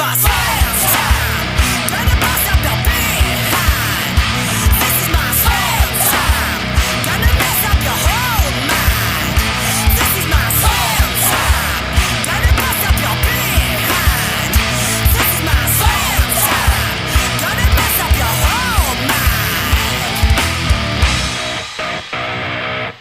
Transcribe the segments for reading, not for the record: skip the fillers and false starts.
my sales time. Gonna bust up your behind. This is my sales time. Gonna mess up your whole mind. This is my sales time. Gonna bust up your behind. This is my sales time. Gonna mess up your whole mind.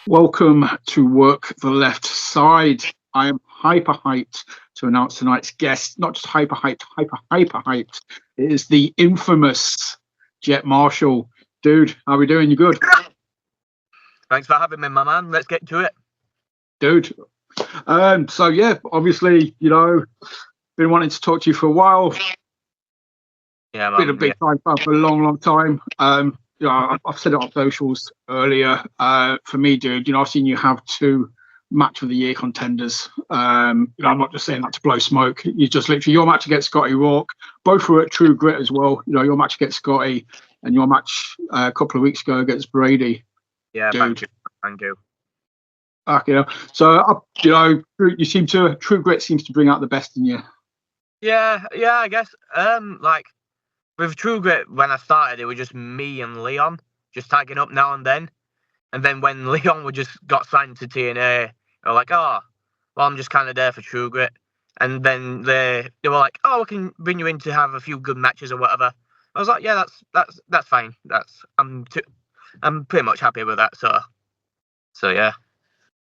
Welcome to Work the Left Side. I am hyper hyped to announce tonight's guest. Not just hyper hyped. It is the infamous Jet Marshall. Dude, how are we doing? You good? Thanks for having me, my man. Let's get to it. Dude. So yeah, obviously, been wanting to talk to you for a while. Yeah, man. Been a big time fan for a long time. I've said it on socials earlier. For me, dude, I've seen you have 2 match of the year contenders. I'm not just saying that to blow smoke. You just literally your match against Scotty Rourke. Both were at True Grit as well. Your match against Scotty and your match a couple of weeks ago against Brady. Yeah, dude. Thank you. So you seem to True Grit seems to bring out the best in you. Yeah, I guess. Like with True Grit, when I started, it was just me and Leon just tagging up now and then. And then when Leon got signed to TNA, they were like, oh, well, I'm just kind of there for True Grit. And then they were like, oh, we can bring you in to have a few good matches or whatever. I was like, yeah, that's fine. I'm pretty much happy with that. So yeah.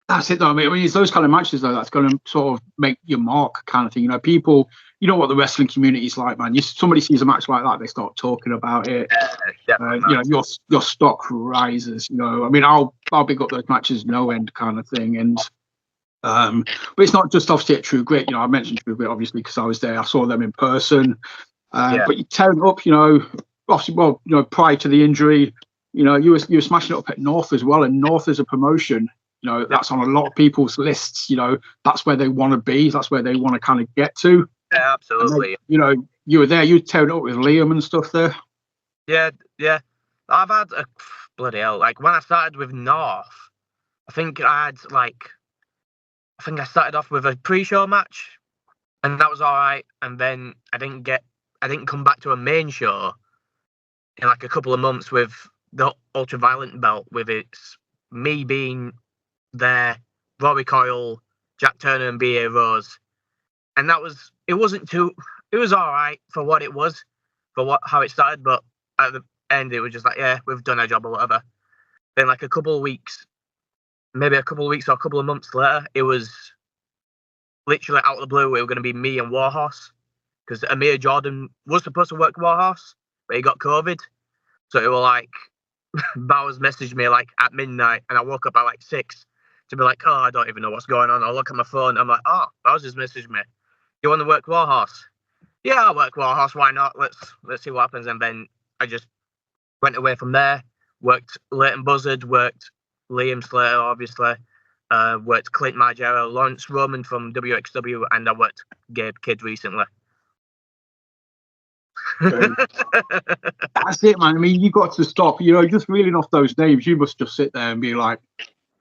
That's it, though. I mean, it's those kind of matches, though, that's going to sort of make your mark, kind of thing. People, you know what the wrestling community is like, man. Somebody sees a match like that, they start talking about it. Your stock rises. I mean, I'll big up those matches, no end, kind of thing. And but it's not just obviously at True Grit. I mentioned True Grit obviously because I was there. I saw them in person. But you tearing up, obviously, prior to the injury, you were smashing it up at North as well, and North is a promotion. That's on a lot of people's lists. That's where they want to be. That's where they want to kind of get to. Yeah, absolutely. Then, you were there. You were tearing up with Liam and stuff there. Yeah. I've had a bloody hell. Like when I started with North, I think I started off with a pre-show match, and that was all right. And then I didn't come back to a main show in like a couple of months with the Ultraviolent belt, with its me being there, Rory Coyle, Jack Turner, and B.A. Rose, and it was all right for what it was, how it started, but at the end it was just like, yeah, we've done our job or whatever. Then like a couple of weeks or a couple of months later, it was literally out of the blue. It was going to be me and Warhorse, because Amir Jordan was supposed to work Warhorse, but he got COVID, so it was like Bowers messaged me like at midnight, and I woke up at like 6 to be like, oh, I don't even know what's going on. I'll look at my phone. I'm like, oh, Bowers just messaged me. You want to work Warhorse? Yeah, I'll work Warhorse. Why not? Let's see what happens. And then I just went away from there. Worked Leighton Buzzard. Worked Liam Slater, obviously. Worked Clint Margera, Lawrence Roman from WXW, and I worked Gabe Kidd recently. That's it, man. I mean, you got to stop. Just reeling off those names, you must just sit there and be like,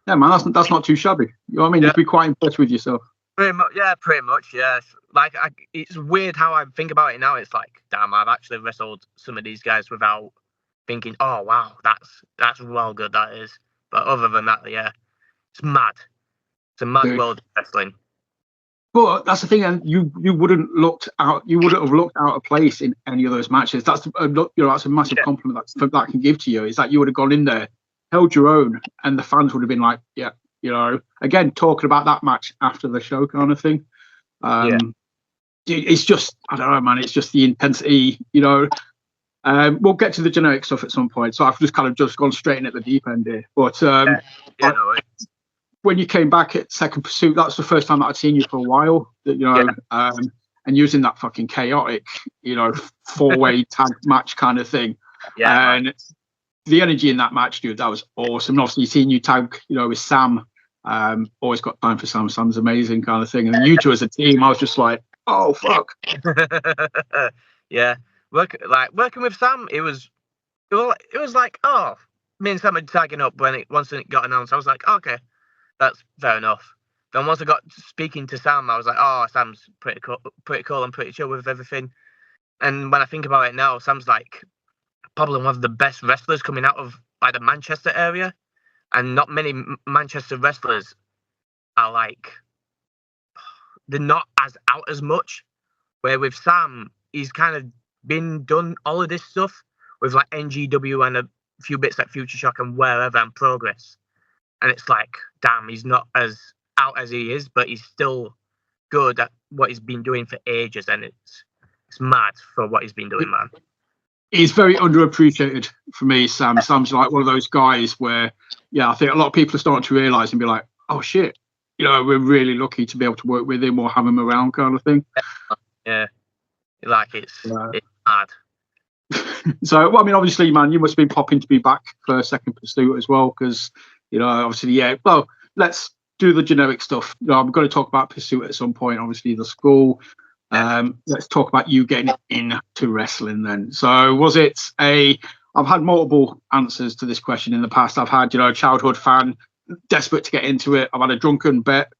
yeah, man, that's not too shabby. You know what I mean? Yeah. You'd be quite impressed with yourself. Pretty much, yeah. Like, it's weird how I think about it now. It's like, damn, I've actually wrestled some of these guys without thinking, oh, wow, that's well good, that is. But other than that, yeah, it's mad. It's a mad world of wrestling. But that's the thing, and you wouldn't have looked out of place in any of those matches. That's a massive compliment that can give to you, is that you would have gone in there, held your own, and the fans would have been like, yeah, again, talking about that match after the show kind of thing. It's just, I don't know, man, it's just the intensity, we'll get to the generic stuff at some point, so I've just kind of gone straight in at the deep end here. But when you came back at Second Pursuit, that's the first time that I'd seen you for a while. And using that fucking chaotic, 4-way tag match kind of thing. Yeah. And the energy in that match, dude, that was awesome. And obviously, seeing you tag, with Sam, always got time for Sam. Sam's amazing kind of thing. And you two as a team, I was just like, oh fuck. Yeah, working with Sam, it was like, oh, me and Sam are tagging up once it got announced. I was like, okay, that's fair enough. Then once I got speaking to Sam, I was like, oh, Sam's pretty cool and pretty chill with everything. And when I think about it now, Sam's like probably one of the best wrestlers coming out of like the Manchester area, and not many Manchester wrestlers are like, they're not as out as much. Where with Sam, he's kind of done all of this stuff with like NGW and a few bits like Future Shock and wherever and Progress, and it's like, damn, he's not as out as he is, but he's still good at what he's been doing for ages, and it's mad for what he's been doing, man. He's very underappreciated for me, Sam. Sam's like one of those guys where, yeah, I think a lot of people are starting to realise and be like, oh shit, we're really lucky to be able to work with him or have him around, kind of thing. Yeah, like it's mad. So, well, I mean, obviously, man, you must have been popping to be back for Second Pursuit as well, because, obviously, yeah. Well, let's do the generic stuff. I'm going to talk about Pursuit at some point, obviously, the school. Let's talk about you getting into wrestling then. So, was it I've had multiple answers to this question in the past. I've had, childhood fan, desperate to get into it. I've had a drunken bet,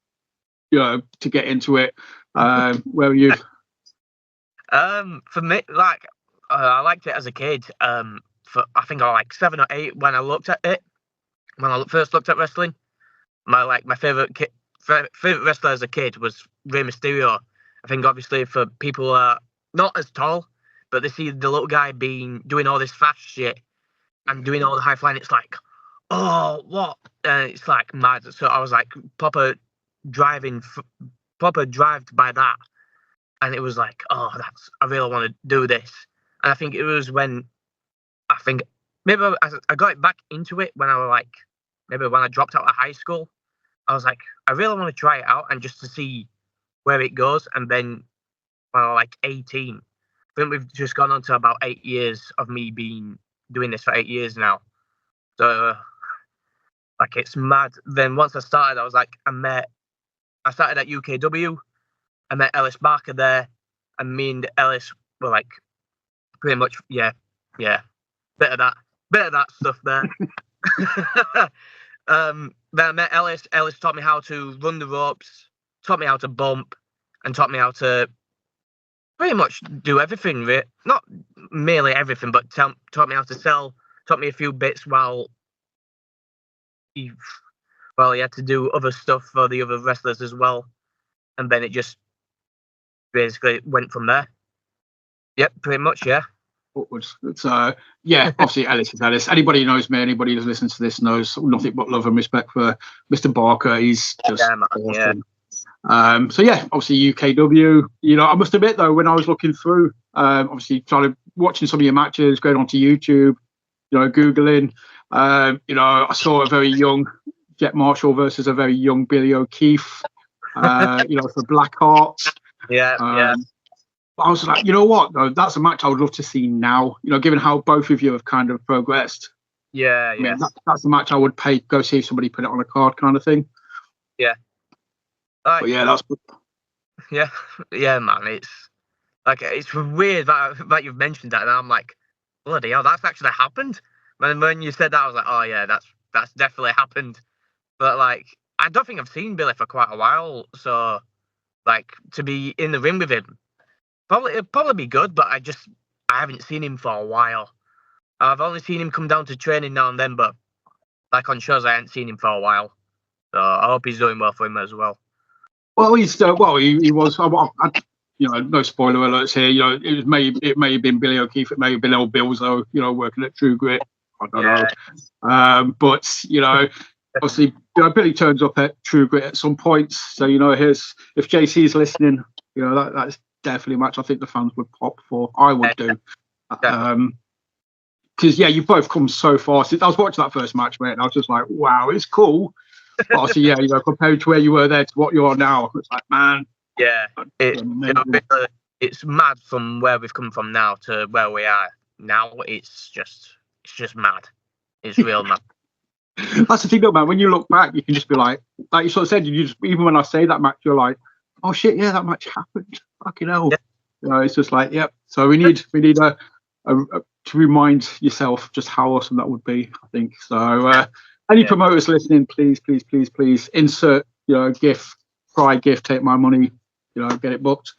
to get into it. Where were you? For me, like, I liked it as a kid. I think I was like 7 or 8 when I looked at it. When I first looked at wrestling, my favorite wrestler as a kid was Rey Mysterio. I think obviously for people who are not as tall, but they see the little guy doing all this fast shit and doing all the high flying, it's like, oh, what? It's like mad. So I was like proper drived by that, and it was like, oh, I really want to do this. And I think it was when maybe I got back into it when I was like, maybe when I dropped out of high school. I was like, I really want to try it out and just to see where it goes. And then when I was like 18, I think we've just gone on to about 8 years of me doing this for 8 years now. So like, it's mad. Then once I started, I was like, I started at UKW. I met Ellis Barker there, and me and Ellis were like, pretty much, yeah, bit of that stuff there. Then I met Ellis. Ellis taught me how to run the ropes, taught me how to bump, and taught me how to pretty much do everything. Not merely everything, but taught me how to sell. Taught me a few bits while he had to do other stuff for the other wrestlers as well. And then it just basically went from there. Yep, pretty much, yeah. Upwards. So, yeah, obviously Ellis is Ellis. Anybody who knows me, anybody who listens to this knows nothing but love and respect for Mr. Barker. He's just awesome. Yeah. So, yeah, obviously UKW. I must admit, though, when I was looking through, obviously started watching some of your matches, going onto YouTube, Googling, I saw a very young Jet Marshall versus a very young Billy O'Keefe, for Blackheart. Yeah. I was like, you know what, though, that's a match I would love to see now, given how both of you have kind of progressed. Yeah, I mean, that's a match I would go see if somebody put it on a card, kind of thing. Yeah. But yeah, that's... Yeah, man, it's weird that you've mentioned that, and I'm like, bloody hell, that's actually happened. When you said that, I was like, oh yeah, that's definitely happened. But like, I don't think I've seen Billy for quite a while, so like, to be in the ring with him, it'd probably be good, but I haven't seen him for a while. I've only seen him come down to training now and then, but like on shows, I haven't seen him for a while. So I hope he's doing well for him as well. Well, he was. No spoiler alerts here. It may have been Billy O'Keefe. It may have been old Bilzo. Working at True Grit. I don't know. But obviously, Billy turns up at True Grit at some point. So if JC's listening, that's definitely a match I think the fans would pop for. I would do. Because you both come so far. I was watching that first match, mate, and I was just like, wow, it's cool. But obviously, compared to where you were there to what you are now, it's like, man. Yeah, it's mad from where we've come from now to where we are now. It's just mad. It's real mad. That's the thing, though, man. When you look back, you can just be like you sort of said, even when I say that match, you're like, oh shit, yeah, that match happened. Fucking hell. Yeah. It's just like, yep. So we need a to remind yourself just how awesome that would be, I think. So any promoters listening, please insert GIF Pride gift, take my money, get it booked.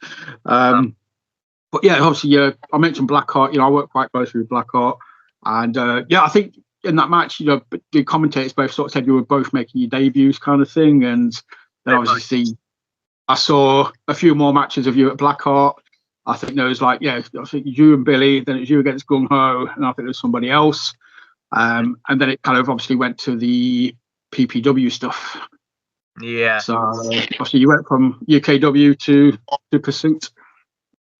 But yeah, obviously, I mentioned Blackheart. I work quite closely with Blackheart, and I think in that match, the commentators both sort of said you were both making your debuts, kind of thing. And then obviously, I saw a few more matches of you at Blackheart. I think there was I think you and Billy. Then it was you against Gung Ho, and I think there was somebody else. And then it kind of obviously went to the PPW stuff. Yeah. So obviously, you went from UKW to Pursuit.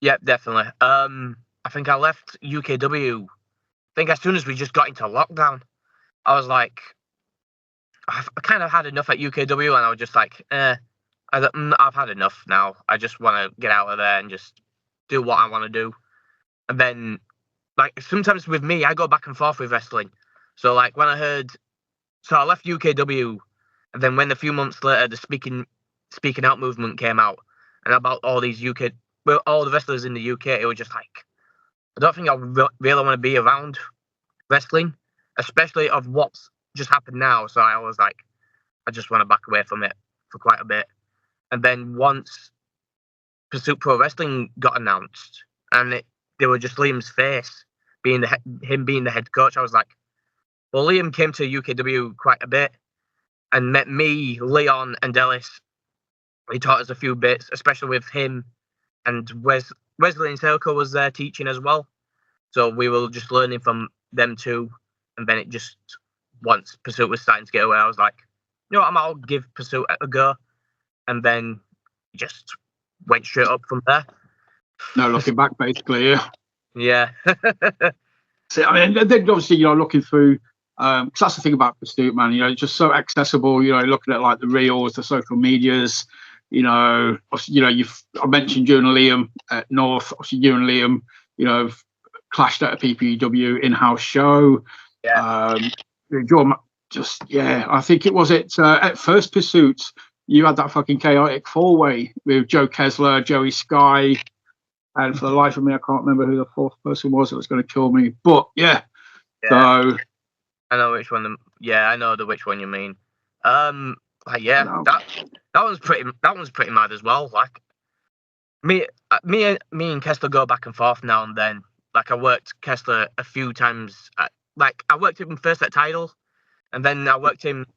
Yep, definitely. I think I left UKW. I think as soon as we just got into lockdown, I was like, I kind of had enough at UKW, and I was just like, I've had enough now. I just want to get out of there and just do what I want to do. And then, sometimes with me, I go back and forth with wrestling. So when I left UKW, and then when a few months later the speaking out movement came out, and about all these all the wrestlers in the UK, it was just like, I don't think I really want to be around wrestling, especially of what's just happened now. So I was like, I just want to back away from it for quite a bit. And then once Pursuit Pro Wrestling got announced, and they were just Liam's face being him being the head coach, I was like, well, Liam came to UKW quite a bit and met me, Leon, and Ellis. He taught us a few bits, especially with him, and Wesley and Selko was there teaching as well. So we were just learning from them too. And then it just, once Pursuit was starting to get away, I was like, I'll give Pursuit a go. And then just went straight up from there. No looking back, basically, yeah. Yeah. So, I mean, then obviously, looking through, because that's the thing about Pursuit, man, it's just so accessible, looking at the reels, the social medias, obviously, I mentioned you and Liam at North, obviously you and Liam, clashed at a PPW in-house show. Yeah. I think it was at First Pursuit, you had that fucking chaotic four-way with Joe Kessler, Joey Sky, and for the life of me, I can't remember who the fourth person was that was going to kill me. But yeah. So I know which one. I know which one you mean. That one's pretty mad as well. Me and Kessler go back and forth now and then. I worked Kessler a few times. I worked him first at Tidal, and then I worked him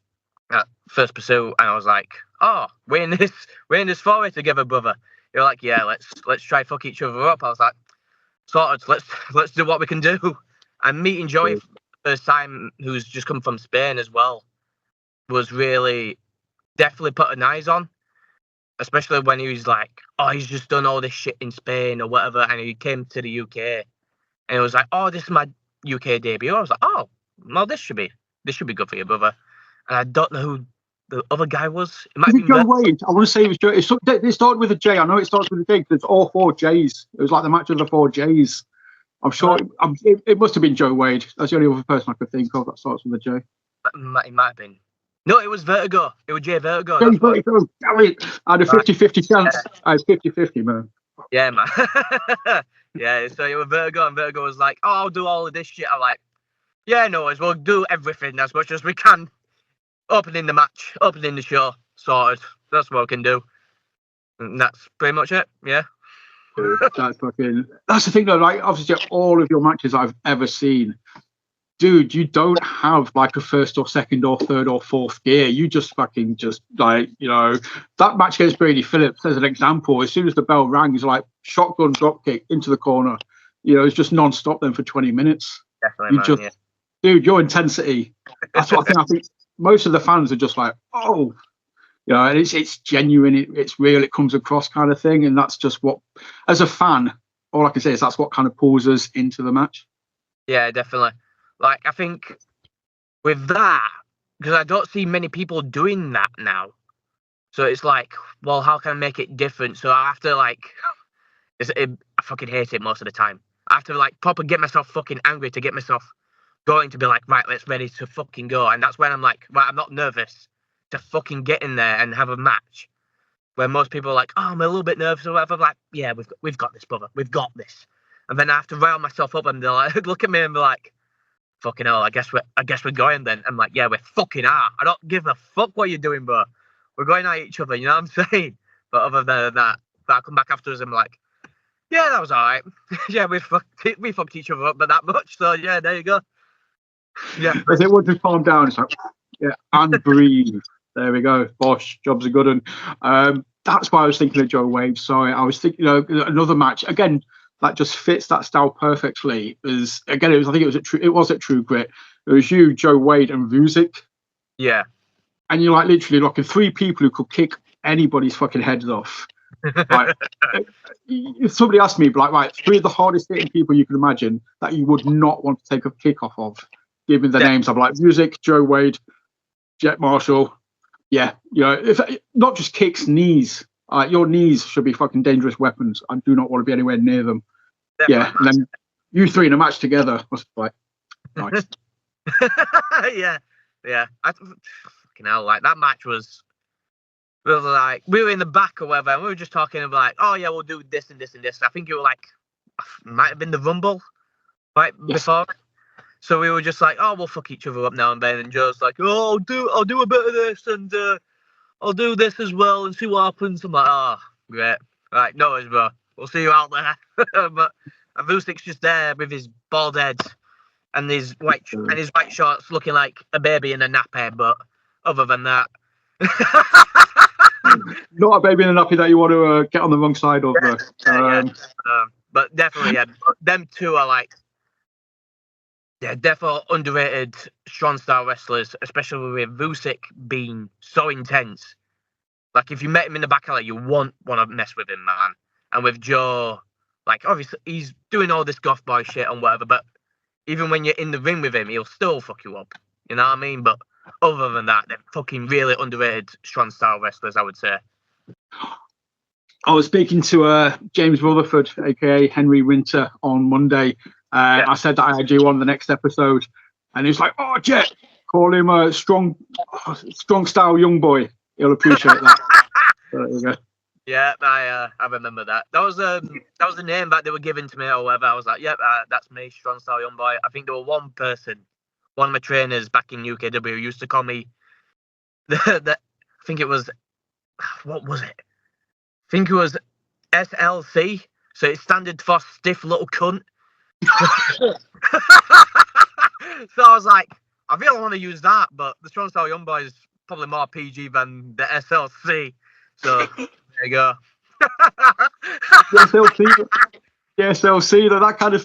at First Pursuit, and I was like, "Oh, we're in this four-way together, brother." You're like, "Yeah, let's try fuck each other up." I was like, "Sorted. Let's do what we can do." And meeting Joey for the first time, who's just come from Spain as well, was really definitely put an eyes on, especially when he was like, "Oh, he's just done all this shit in Spain or whatever," and he came to the UK, and it was like, "Oh, this is my UK debut." I was like, "Oh, well, this should be good for you, brother." And I don't know who the other guy was. It might be Joe Wade. I want to say it was Joe. It started with a J. I know it starts with a J because it's all four J's. It was like the match of the four J's. I'm sure it must have been Joe Wade. That's the only other person I could think of that starts with a J. It might have been. No, it was Vertigo. It was Jay Vertigo. Jay Vertigo. I had a 50-50 chance. I had 50-50, man. Yeah, man. Yeah, so it was Vertigo, and Vertigo was like, "Oh, I'll do all of this shit." I'm like, "Yeah, no worries. We'll do everything as much as we can. Opening the match, opening the show, sorted. That's what we can do." And that's pretty much it. Yeah. That's the thing though, obviously all of your matches I've ever seen, dude, you don't have a first or second or third or fourth gear. You just fucking that match against Brady Phillips as an example, as soon as the bell rang, it's like shotgun drop kick into the corner. It's just non-stop then for 20 minutes. Definitely, man, dude, your intensity, that's what I think most of the fans are just like, oh, and it's genuine, it's real, it comes across kind of thing. And that's just what, as a fan, all I can say is that's what kind of pulls us into the match. Yeah, definitely. I think with that, because I don't see many people doing that now. So it's like, well, how can I make it different? So I have to I fucking hate it most of the time. I have to proper get myself fucking angry to get myself going to be like, right, let's ready to fucking go. And that's when I'm like, right, I'm not nervous to fucking get in there and have a match. Where most people are like, "Oh, I'm a little bit nervous or whatever." I'm like, yeah, we've got this, brother. We've got this. And then I have to rile myself up, and they're like, look at me and be like, "Fucking hell, I guess we're going then." I'm like, "Yeah, we fucking are. I don't give a fuck what you're doing, bro. we're going at each other, you know what I'm saying? But other than that, I come back afterwards and I'm like, yeah, that was all right. Yeah, we fucked each other up, but that much. So yeah, there you go. Yeah, As it would just calm down, it's like, yeah, and breathe. There we go. Bosh, job's a good one. That's why I was thinking of Joe Wade. Sorry, I was thinking, another match again that just fits that style perfectly. Is again, I think it was at True Grit. It was you, Joe Wade, and Vusyk. Yeah. And you're like literally locking three people who could kick anybody's fucking heads off. Like, if somebody asked me, like, right, three of the hardest hitting people you can imagine that you would not want to take a kick off of, given the names of like Vusyk, Joe Wade, Jet Marshall. Yeah, if not just kicks, knees. Your knees should be fucking dangerous weapons. I do not want to be anywhere near them. Definitely. Yeah, and then you three in a match together must be like nice. yeah. Fucking hell, like that match was. We were in the back or whatever, and we were just talking about like, oh yeah, we'll do this and this and this. I think it was like, might have been the Rumble, right before. So we were just like, oh, we'll fuck each other up now and then. And Joe's like, oh, I'll do a bit of this and I'll do this as well and see what happens. I'm like, oh, great. Right, no worries, bro. We'll see you out there. But Vusyk's just there with his bald head and his white shorts, looking like a baby in a nappy. But other than that. Not a baby in a nappy that you want to get on the wrong side of. But definitely, yeah, them two are like, yeah, definitely underrated strong style wrestlers, especially with Vusyk being so intense. Like if you met him in the back alley, you won't want to mess with him, man. And with Joe, like obviously he's doing all this goth boy shit and whatever, but even when you're in the ring with him, he'll still fuck you up. You know what I mean? But other than that, they're fucking really underrated strong style wrestlers, I would say. I was speaking to James Rutherford, aka Henry Winter, on Monday. I said that I had you on the next episode, and he was like, "Oh, Jet, call him a strong style young boy. He'll appreciate that." There you go. Yeah, I remember that. That was the name that they were giving to me or whatever. I was like, "Yep, that's me, strong style young boy." I think there was one of my trainers back in UKW used to call me I think it was, what was it? I think it was SLC, so it's standard for stiff little cunt. So I was like, I really want to use that, but the strong style young boy is probably more PG than the SLC. So there you go. SLC,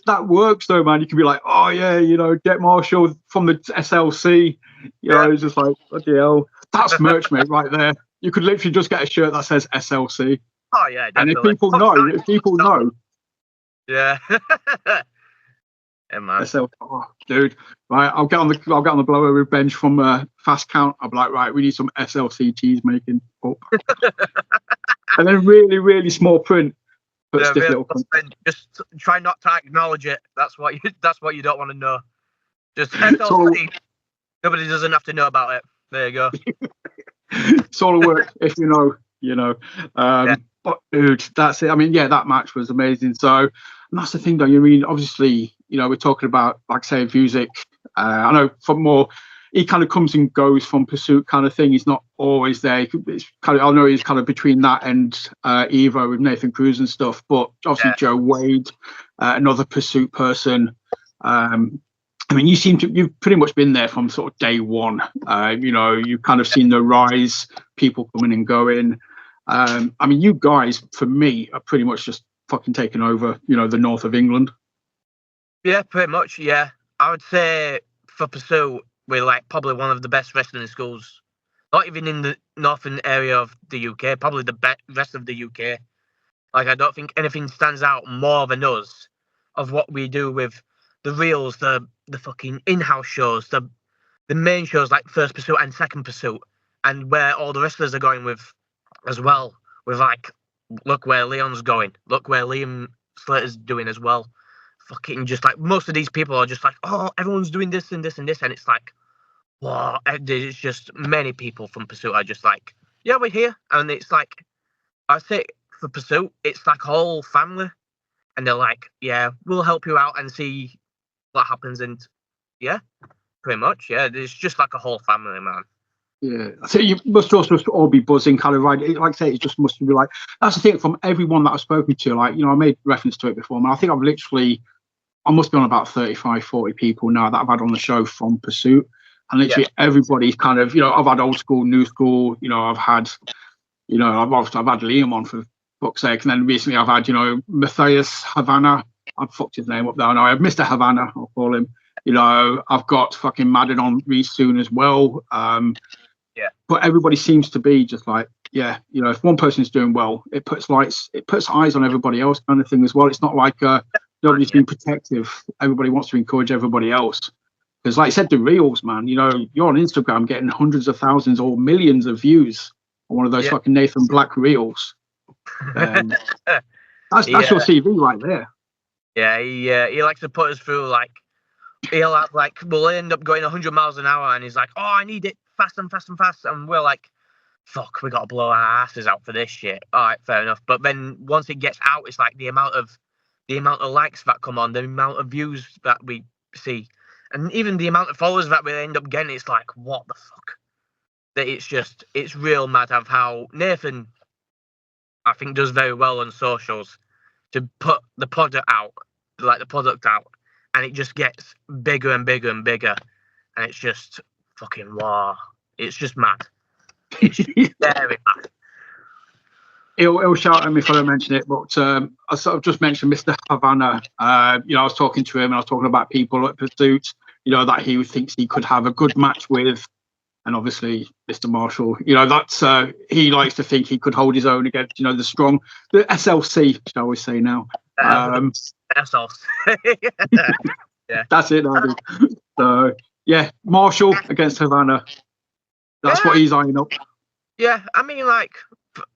that works though, man. You can be like, oh yeah, Jet Marshall from the SLC. It's just like, bloody hell, that's merch, mate, right there. You could literally just get a shirt that says SLC. Oh yeah, definitely. And if people know, yeah. Yeah, man. Dude, right, I'll get on the blower with bench from Fast Count. I'll be like, right, we need some SLC tees making up. And then really, really small print. But stiff little print. Just try not to acknowledge it. That's what you don't want to know. Just SLC. Nobody doesn't have to know about it. There you go. It's all a work if you know. But dude, that's it. I mean, yeah, that match was amazing. So and that's the thing, though. You mean, obviously, we're talking about, like, say, Vusyk. I know he kind of comes and goes from Pursuit kind of thing. He's not always there. It's kind of, I know he's kind of between that and Evo with Nathan Cruz and stuff. But obviously, Joe Wade, another Pursuit person. I mean, you've pretty much been there from sort of day one. You've kind of seen the rise, people coming and going. I mean, you guys, for me, are pretty much just fucking taking over, the north of England. Yeah, pretty much, yeah. I would say for Pursuit, we're like probably one of the best wrestling schools, not even in the northern area of the UK, probably the rest of the UK. Like, I don't think anything stands out more than us of what we do with the reels, the fucking in-house shows, the main shows like First Pursuit and Second Pursuit, and where all the wrestlers are going with as well. With like, look where Leon's going, look where Liam Slater's doing as well. Fucking just like, most of these people are just like, oh, everyone's doing this and this and this, and it's like, wow, it's just many people from Pursuit are just like, yeah, we're here. And it's like, I say for Pursuit, it's like a whole family, and they're like, yeah, we'll help you out and see what happens. And yeah, pretty much, yeah, it's just like a whole family, man. Yeah, so you must also all be buzzing, kind of right. Like I say, it just must be like that's the thing from everyone that I've spoken to. Like, I made reference to it before, man. I think I must be on about 35, 40 people now that I've had on the show from Pursuit, and literally everybody's kind of, I've had old school, new school. I've had, I've had Liam on for fuck's sake, and then recently I've had, Matthias Havana. I've fucked his name up there. No, I have Mr. Havana. I'll call him. I've got fucking Madden on Reese soon as well. But everybody seems to be just like, if one person's doing well, it puts eyes on everybody else, kind of thing as well. It's not like nobody's being protective. Everybody wants to encourage everybody else. Because like I said, the reels, man, you're on Instagram getting hundreds of thousands or millions of views on one of those fucking Nathan Black reels. That's your CV right there. Yeah, he likes to put us through, like, we'll end up going 100 miles an hour, and he's like, oh, I need it fast and fast and fast. And we're like, fuck, we got to blow our asses out for this shit. All right, fair enough. But then once it gets out, it's like the amount of likes that come on, the amount of views that we see, and even the amount of followers that we end up getting, it's like, what the fuck? That it's real mad of how Nathan, I think, does very well on socials to put the product out, and it just gets bigger and bigger and bigger, and it's just fucking wow. It's just mad. It's very mad. He'll shout at me if I don't mention it, but I sort of just mentioned Mr. Havana. I was talking to him, and I was talking about people at Pursuit, that he thinks he could have a good match with, and obviously Mr. Marshall. That's he likes to think he could hold his own against, the SLC, shall we say now? SLC. Yeah, that's it. So Marshall against Havana. That's what he's eyeing up. Yeah, I mean, like,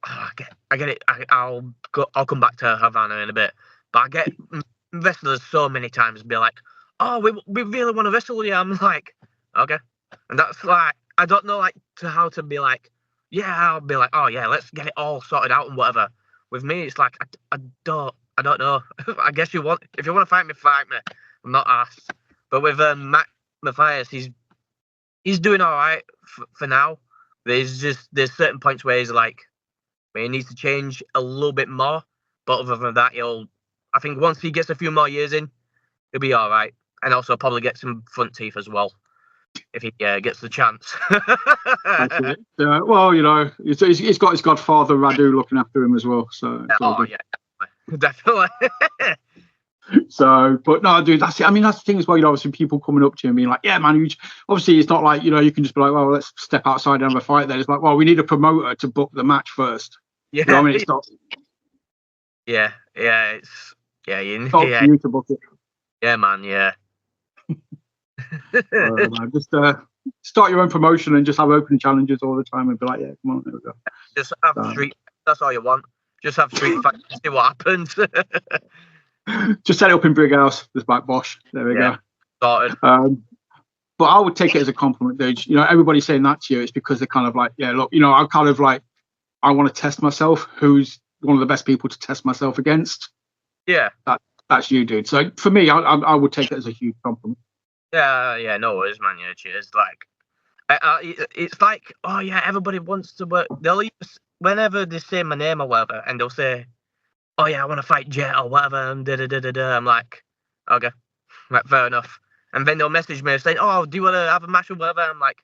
I get it. I'll come back to Havana in a bit, but I get wrestlers so many times be like, "Oh, we really want to wrestle you." I'm like, okay, and that's like, I don't know how to be like, I'll be like, oh yeah, let's get it all sorted out and whatever. With me, it's like I don't know. I guess if you want to fight me, fight me. I'm not asked. But with Matthias, he's doing all right for now. There's certain points where he's like, he needs to change a little bit more. But other than that, I think once he gets a few more years in, he'll be all right. And also probably get some front teeth as well, if he gets the chance. Well, he's got his godfather Radu looking after him as well. So definitely. So, but no, dude, that's it. I mean, that's the thing as well. Obviously, people coming up to you and being like, "Yeah, man." Obviously, it's not like you can just be like, "Well, let's step outside and have a fight." Then it's like, "Well, we need a promoter to book the match first." Yeah, I mean, it's not. Yeah, it's for you to book it. Yeah, man. Yeah. Man, just start your own promotion and just have open challenges all the time and be like, "Yeah, come on, there we go." Just have street. That's all you want. Just have street fights and see what happens. Just set it up in Brighouse. Just like Bosch. There we go. Started. But I would take it as a compliment, dude. Everybody's saying that to you. It's because they're kind of like, yeah, look, I'm kind of like, I want to test myself. Who's one of the best people to test myself against? Yeah. That's you, dude. So for me, I would take it as a huge compliment. Yeah, no worries, man. Yeah, cheers. Like, it's like, oh yeah, everybody wants to work. They'll whenever they say my name or whatever, and they'll say, oh yeah, I want to fight Jet or whatever, and I'm like, okay, right, fair enough. And then they'll message me saying, oh, do you want to have a match or whatever? I'm like,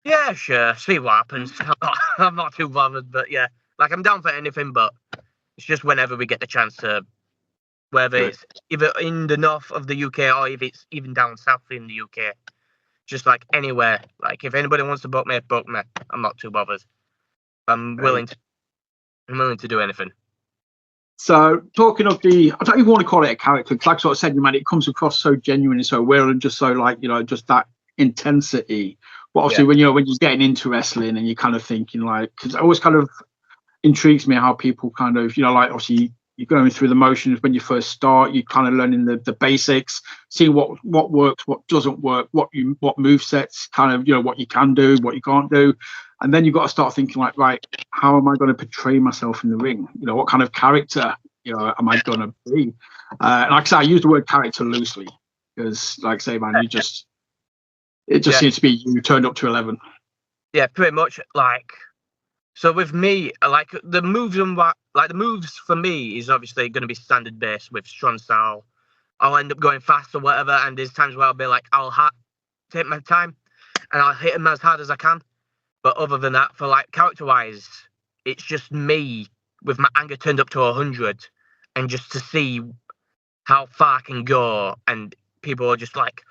yeah, sure, see what happens. I'm not too bothered, but yeah, like, I'm down for anything, but it's just whenever we get the chance to, whether it's either in the north of the UK or if it's even down south in the UK, just like anywhere. Like, if anybody wants to book me. I'm not too bothered. I'm willing to do anything. So, talking of I don't even want to call it a character, because like I sort of said, man, it comes across so genuine and so real, and just so like, just that intensity. But obviously, when you're getting into wrestling and you're kind of thinking like, because it always kind of intrigues me how people kind of, like, obviously you're going through the motions when you first start, you're kind of learning the basics, seeing what works, what doesn't work, what move sets, kind of, what you can do, what you can't do. And then you've got to start thinking like, right, how am I going to portray myself in the ring? What kind of character, am I going to be? And like I say, I use the word character loosely because, like I say, man, it just seems to be you turned up to 11. Yeah, pretty much. Like, so with me, like the moves the moves for me is obviously going to be standard base with strong style. I'll end up going fast or whatever, and there's times where I'll be like, take my time, and I'll hit him as hard as I can. But other than that, for like character wise, it's just me with my anger turned up to 100, and just to see how far I can go, and people are just like,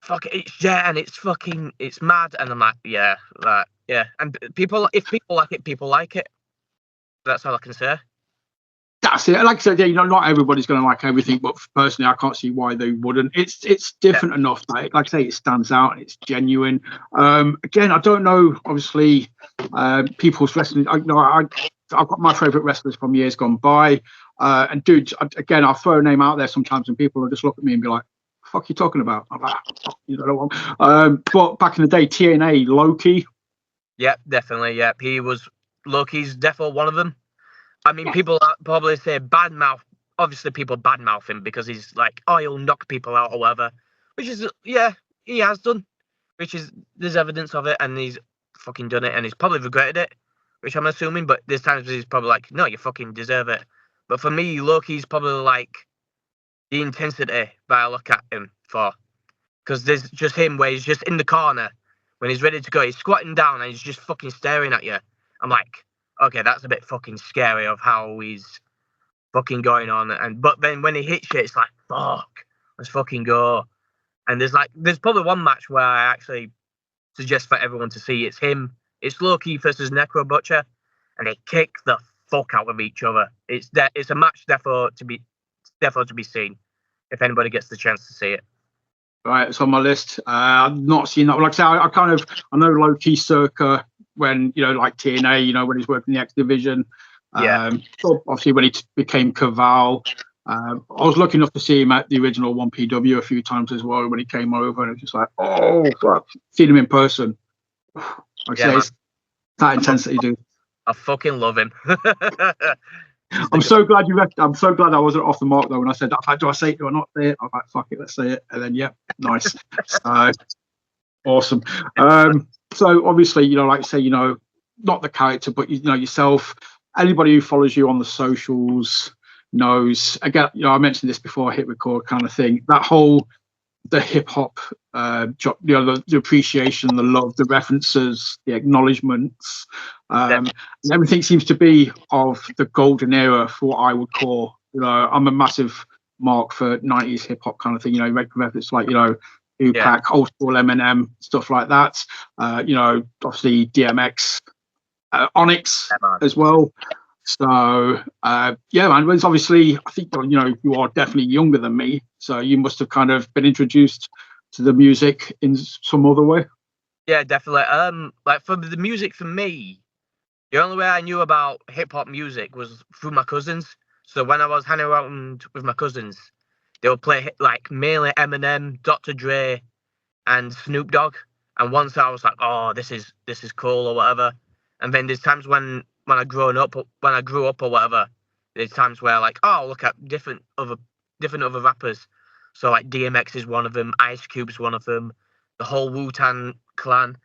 fuck it, and it's mad, and I'm like, yeah, and if people like it. That's all I can say. That's it. Like I said, yeah, not everybody's going to like everything, but personally, I can't see why they wouldn't. It's different enough. Like I say, it stands out. It's genuine. Again, I don't know. Obviously, people's wrestling. I've got my favorite wrestlers from years gone by. And dude, again, I'll throw a name out there sometimes, and people will just look at me and be like, "Fuck, you talking about?" I'm like, "You don't know." But back in the day, TNA, Loki. Yeah, definitely. Yeah, Loki's definitely one of them. I mean, people probably say badmouth. Obviously, people badmouth him because he's like, oh, he'll knock people out or whatever. Which is, yeah, he has done. There's evidence of it, and he's fucking done it, and he's probably regretted it, which I'm assuming. But there's times he's probably like, no, you fucking deserve it. But for me, Loki's probably like the intensity that I look at him for. Because there's just him where he's just in the corner when he's ready to go. He's squatting down and he's just fucking staring at you. I'm like, okay, that's a bit fucking scary of how he's fucking going on. But then when he hits you, it's like, fuck, let's fucking go. And there's probably one match where I actually suggest for everyone to see. It's Loki versus Necro Butcher, and they kick the fuck out of each other. It's a match therefore to be seen if anybody gets the chance to see it. Right, it's on my list. I've not seen that. Like I say, I know Loki circa when like TNA, when he's working the X Division. So obviously when he became Caval, I was lucky enough to see him at the original 1PW a few times as well when he came over, and it was just like, oh, fuck. Seeing him in person. Like I say, it's that intensity, dude. I fucking love him. I'm so glad I'm so glad I wasn't off the mark though when I said that. Like, do I say it? Do I not say it? I'm like, fuck it, let's say it. And then nice. Awesome. So obviously, like you say, not the character, but yourself. Anybody who follows you on the socials knows. Again, I mentioned this before I hit record kind of thing. That whole the hip hop, the appreciation, the love, the references, the acknowledgements, everything seems to be of the golden era for what I would call. I'm a massive mark for 90s hip hop kind of thing. Make references like Tupac, old school Eminem, stuff like that. Obviously DMX, Onyx as well. So man, it's obviously I think you are definitely younger than me, so you must have kind of been introduced to the music in some other way. Yeah, definitely. Like for the music for me, the only way I knew about hip hop music was through my cousins. So when I was hanging around with my cousins, they would play like mainly Eminem, Dr. Dre, and Snoop Dogg. And once I was like, oh, this is cool or whatever. And then there's times when I grew up or whatever, there's times where like, oh, look at different other rappers. So like DMX is one of them, Ice Cube's one of them, the whole Wu-Tang Clan.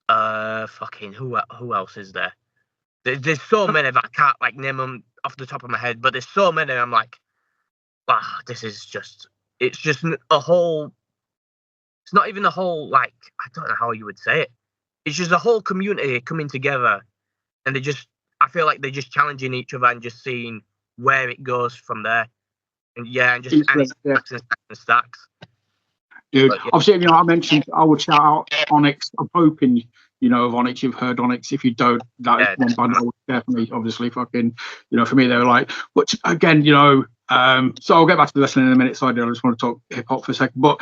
Fucking who else is there? There's so many that I can't like name them off the top of my head, but there's so many. I'm like, this is just. It's just a whole. It's not even a whole like I don't know how you would say it. It's just a whole community coming together, and I feel like they're just challenging each other and just seeing where it goes from there. And stacks. Dude, But, obviously, I mentioned I would shout out Onyx. I'm hoping of Onyx. You've heard Onyx. If you don't, that is one band I would definitely, obviously, fucking, for me, they were like, but again, so I'll get back to the wrestling in a minute. So I just want to talk hip hop for a second, but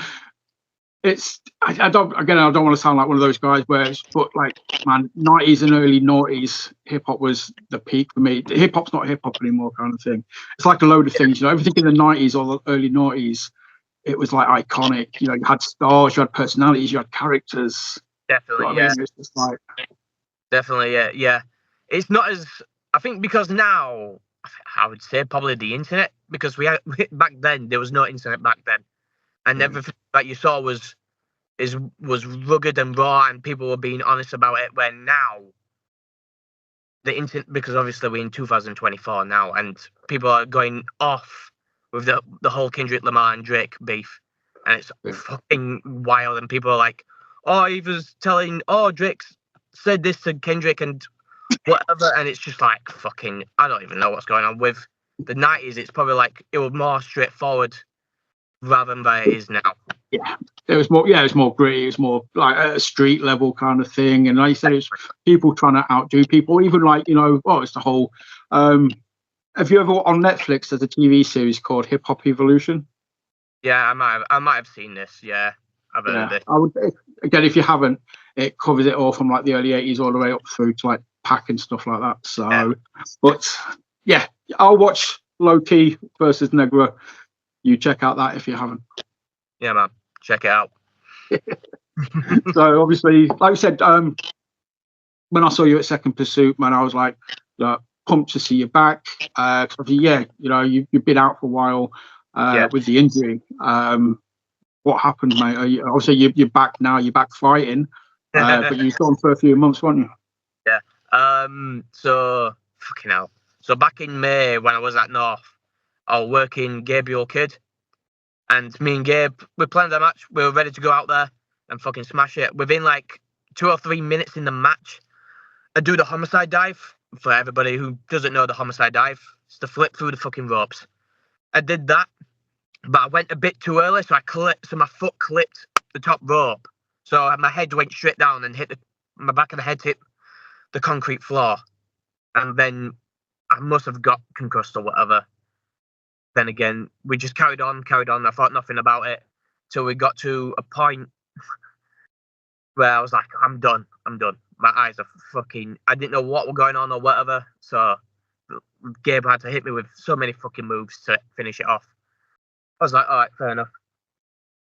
it's, I don't want to sound like one of those guys but like, man, 90s and early noughties, hip hop was the peak for me. Hip hop's not hip hop anymore, kind of thing. It's like a load of things, everything in the 90s or the early noughties. It was like iconic. You had stars, you had personalities, you had characters. Definitely, yeah. It's just like... Definitely, yeah. It's not as I think because now I would say probably the internet because back then there was no internet back then, and everything that you saw was was rugged and raw, and people were being honest about it. Where now, because obviously we're in 2024 now, and people are going off with the whole Kendrick Lamar and Drake beef, and it's fucking wild. And people are like, "Oh, he was telling, Drake said this to Kendrick and whatever," and it's just like fucking. I don't even know what's going on with the 90s. It's probably like it was more straightforward rather than it is now. Yeah, it was more. Yeah, it was more gritty. It was more like a street level kind of thing. And like you said, it's people trying to outdo people. Even like it's the whole. Have you ever on Netflix? There's a TV series called Hip Hop Evolution. Yeah, I might have seen this. Yeah, I've heard of it. I would again, if you haven't, it covers it all from like the early '80s all the way up through to like Pac and stuff like that. So, but yeah, I'll watch Low Key versus Negra. You check out that if you haven't. Yeah, man, check it out. So obviously, like I said, when I saw you at Second Pursuit, man, I was like pumped to see you back. You've been out for a while with the injury. What happened, mate? Obviously, you're back now. You're back fighting, but you've gone for a few months, weren't you? Yeah. So fucking hell. So back in May when I was at North, I was working Gabriel Kid. And me and Gabe, we planned a match. We were ready to go out there and fucking smash it. Within like 2 or 3 minutes in the match, I do the homicide dive. For everybody who doesn't know the homicide dive, it's the flip through the fucking ropes. I did that, but I went a bit too early, so my foot clipped the top rope. So my head went straight down and my back of the head hit the concrete floor. And then I must have got concussed or whatever. Then again, we just carried on. I thought nothing about it till we got to a point where I was like, I'm done. My eyes are fucking... I didn't know what was going on or whatever. So Gabe had to hit me with so many fucking moves to finish it off. I was like, all right, fair enough.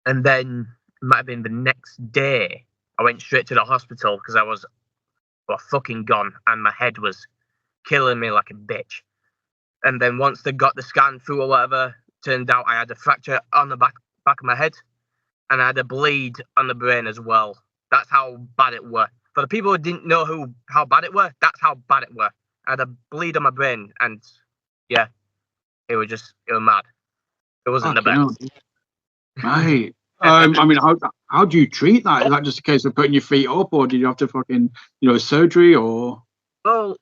And then it might have been the next day, I went straight to the hospital because I was fucking gone and my head was killing me like a bitch. And then once they got the scan through or whatever, turned out I had a fracture on the back of my head and I had a bleed on the brain as well. That's how bad it were. For the people who didn't know how bad it were, that's how bad it were. I had a bleed on my brain and yeah, it was mad. It wasn't the best. Right. I mean, how do you treat that? Is that just a case of putting your feet up, or did you have to fucking, surgery, or? Well,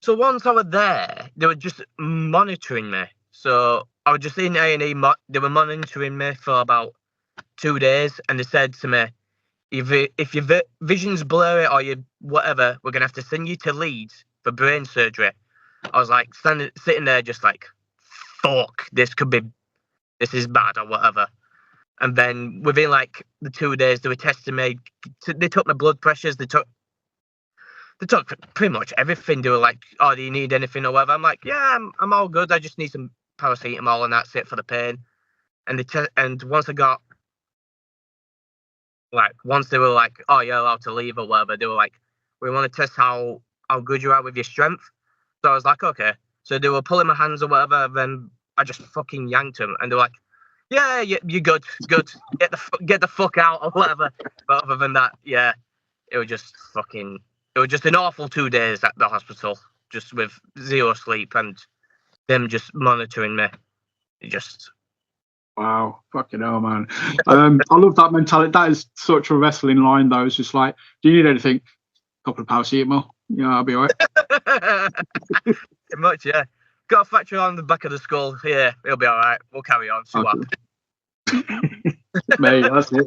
so once I was there, they were just monitoring me. So I was just in A&E. They were monitoring me for about 2 days, and they said to me, if your vision's blurry or you whatever, we're gonna have to send you to Leeds for brain surgery. I was like sitting there, just like, fuck, this is bad or whatever. And then within like the 2 days, they were testing me. They took my blood pressures. They took pretty much everything. They were like, "Oh, do you need anything or whatever?" I'm like, "Yeah, I'm all good. I just need some paracetamol and that's it for the pain." And once they were like, "Oh, you're allowed to leave or whatever," they were like, "We want to test how good you are with your strength." So I was like, "Okay." So they were pulling my hands or whatever. Then I just fucking yanked them, and they were like, "Yeah, you're good. Get the fuck out or whatever." But other than that, yeah, it was just an awful 2 days at the hospital, just with zero sleep and them just monitoring me. Wow, fucking hell, man. I love that mentality. That is such a wrestling line, though. It's just like, do you need anything? A couple of paracetamol. Yeah, I'll be all right. Pretty much, yeah. Got a fracture on the back of the skull. Yeah, it'll be all right. We'll carry on. See what happens. Mate, that's it.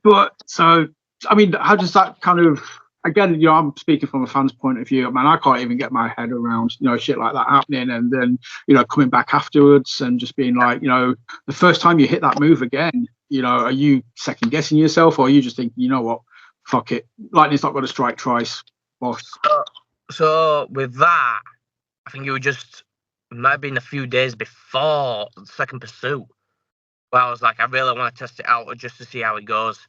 But so, I mean, how does that kind of, again, I'm speaking from a fan's point of view, man, I can't even get my head around, shit like that happening. And then, coming back afterwards and just being like, the first time you hit that move again, are you second guessing yourself, or are you just thinking, you know what, fuck it, lightning's not going to strike twice, boss? So with that, I think it might have been a few days before the Second Pursuit, where I was like, I really want to test it out just to see how it goes.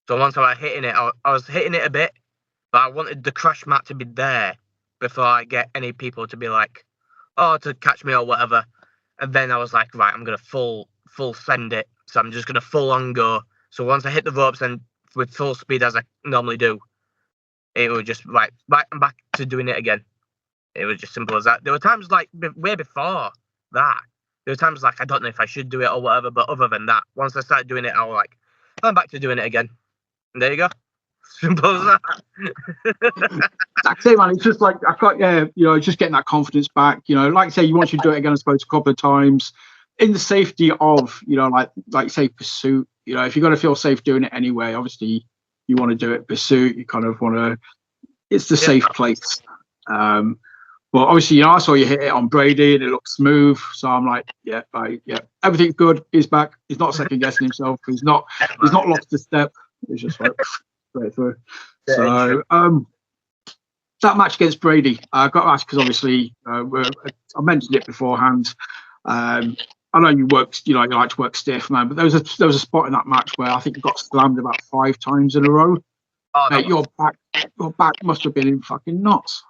So once I was hitting it, I was hitting it a bit, but I wanted the crash mat to be there before I get any people to be like, oh, to catch me or whatever. And then I was like, right, I'm going to full send it. So I'm just going to full on go. So once I hit the ropes and with full speed as I normally do, it was just right, I'm back to doing it again. It was just simple as that. There were times like way before that. There were times like I don't know if I should do it or whatever, but other than that, once I started doing it, I was like, I'm back to doing it again. And there you go. Simple as that. That's it, man. It's just like I got, just getting that confidence back. Like I say, you want to do it again, I suppose, a couple of times in the safety of, like say pursuit. If you're going to feel safe doing it anyway, obviously you want to do it pursuit. You kind of want to. It's the safe place. But obviously, I saw you hit it on Brady and it looked smooth. So I'm like, yeah, everything's good. He's back. He's not second guessing himself. He's not lost a step. It's just like straight through. So that match against Brady, I got to ask because obviously I mentioned it beforehand. I know you work, you like to work stiff, man. But there was a spot in that match where I think you got slammed about 5 times in a row. Oh, Mate, your back must have been in fucking knots.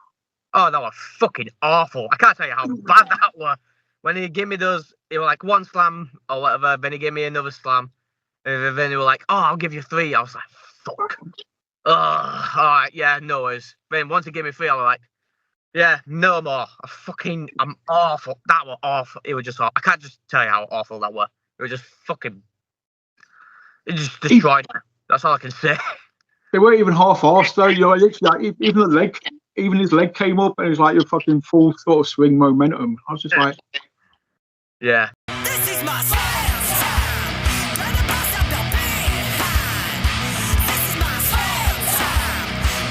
Oh, that was fucking awful. I can't tell you how bad that was. When he gave me those, it was like 1 slam or whatever. Then he gave me another slam. And then they were like, oh, I'll give you 3. I was like, fuck. Oh, all right, yeah, no worries. Then once he gave me 3, I was like, yeah, no more. I'm awful. That was awful. It was just awful. I can't just tell you how awful that was. It was just fucking, it just destroyed me. That's all I can say. They weren't even half-arsed though. Literally, like, even his leg came up and it was like your fucking full sort of swing momentum. I was just like, yeah. This is my swell time. Gonna bust up your behind. This is my swell time.